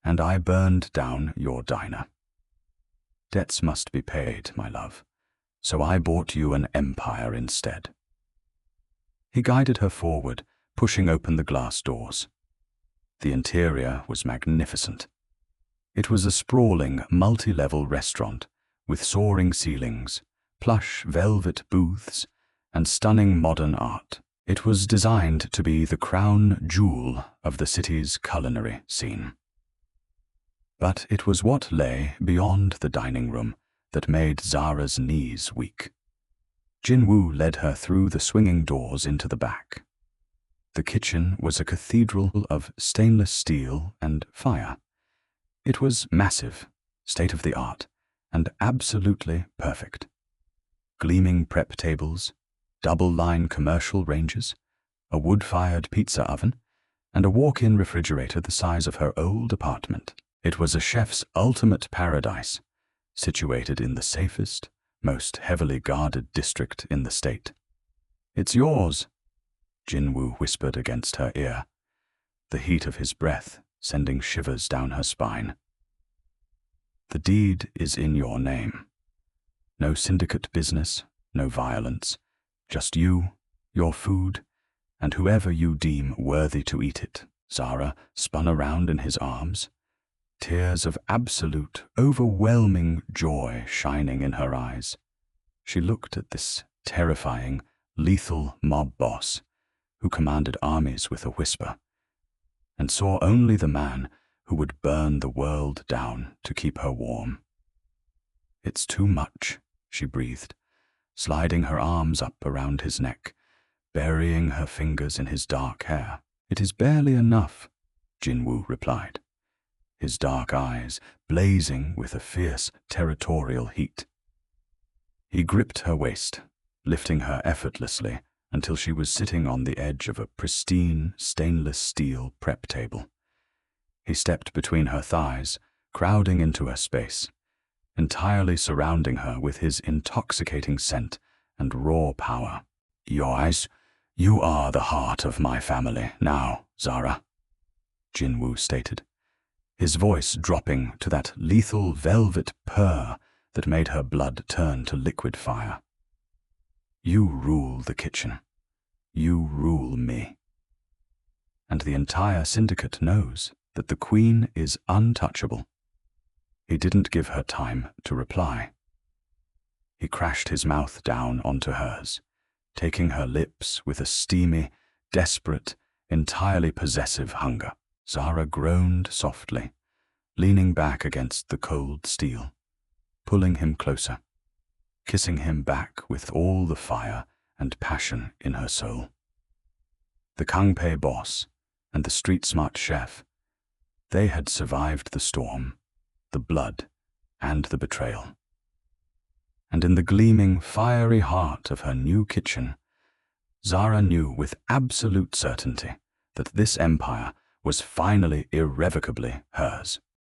"And I burned down your diner. Debts must be paid, my love, so I bought you an empire instead." He guided her forward, pushing open the glass doors. The interior was magnificent. It was a sprawling, multi-level restaurant with soaring ceilings, plush velvet booths, and stunning modern art. It was designed to be the crown jewel of the city's culinary scene. But it was what lay beyond the dining room that made Zara's knees weak. Jinwoo led her through the swinging doors into the back. The kitchen was a cathedral of stainless steel and fire. It was massive, state-of-the-art, and absolutely perfect. Gleaming prep tables, double-line commercial ranges, a wood-fired pizza oven, and a walk-in refrigerator the size of her old apartment. It was a chef's ultimate paradise, situated in the safest, most heavily guarded district in the state. "It's yours," Jinwoo whispered against her ear, the heat of his breath sending shivers down her spine. "The deed is in your name. No syndicate business, no violence, just you, your food, and whoever you deem worthy to eat it." Zara spun around in his arms, tears of absolute, overwhelming joy shining in her eyes. She looked at this terrifying, lethal mob boss who commanded armies with a whisper, and saw only the man who would burn the world down to keep her warm. "It's too much," she breathed, sliding her arms up around his neck, burying her fingers in his dark hair. "It is barely enough," Jinwoo replied, his dark eyes blazing with a fierce territorial heat. He gripped her waist, lifting her effortlessly until she was sitting on the edge of a pristine stainless steel prep table. He stepped between her thighs, crowding into her space, entirely surrounding her with his intoxicating scent and raw power. "Your eyes, you are the heart of my family now, Zara," Jinwoo stated, his voice dropping to that lethal velvet purr that made her blood turn to liquid fire. "You rule the kitchen. You rule me. And the entire syndicate knows that the queen is untouchable." He didn't give her time to reply. He crashed his mouth down onto hers, taking her lips with a steamy, desperate, entirely possessive hunger. Zara groaned softly, leaning back against the cold steel, pulling him closer, kissing him back with all the fire and passion in her soul. The Kangpei boss and the street-smart chef, they had survived the storm, the blood, and the betrayal. And in the gleaming, fiery heart of her new kitchen, Zara knew with absolute certainty that this empire was finally irrevocably hers.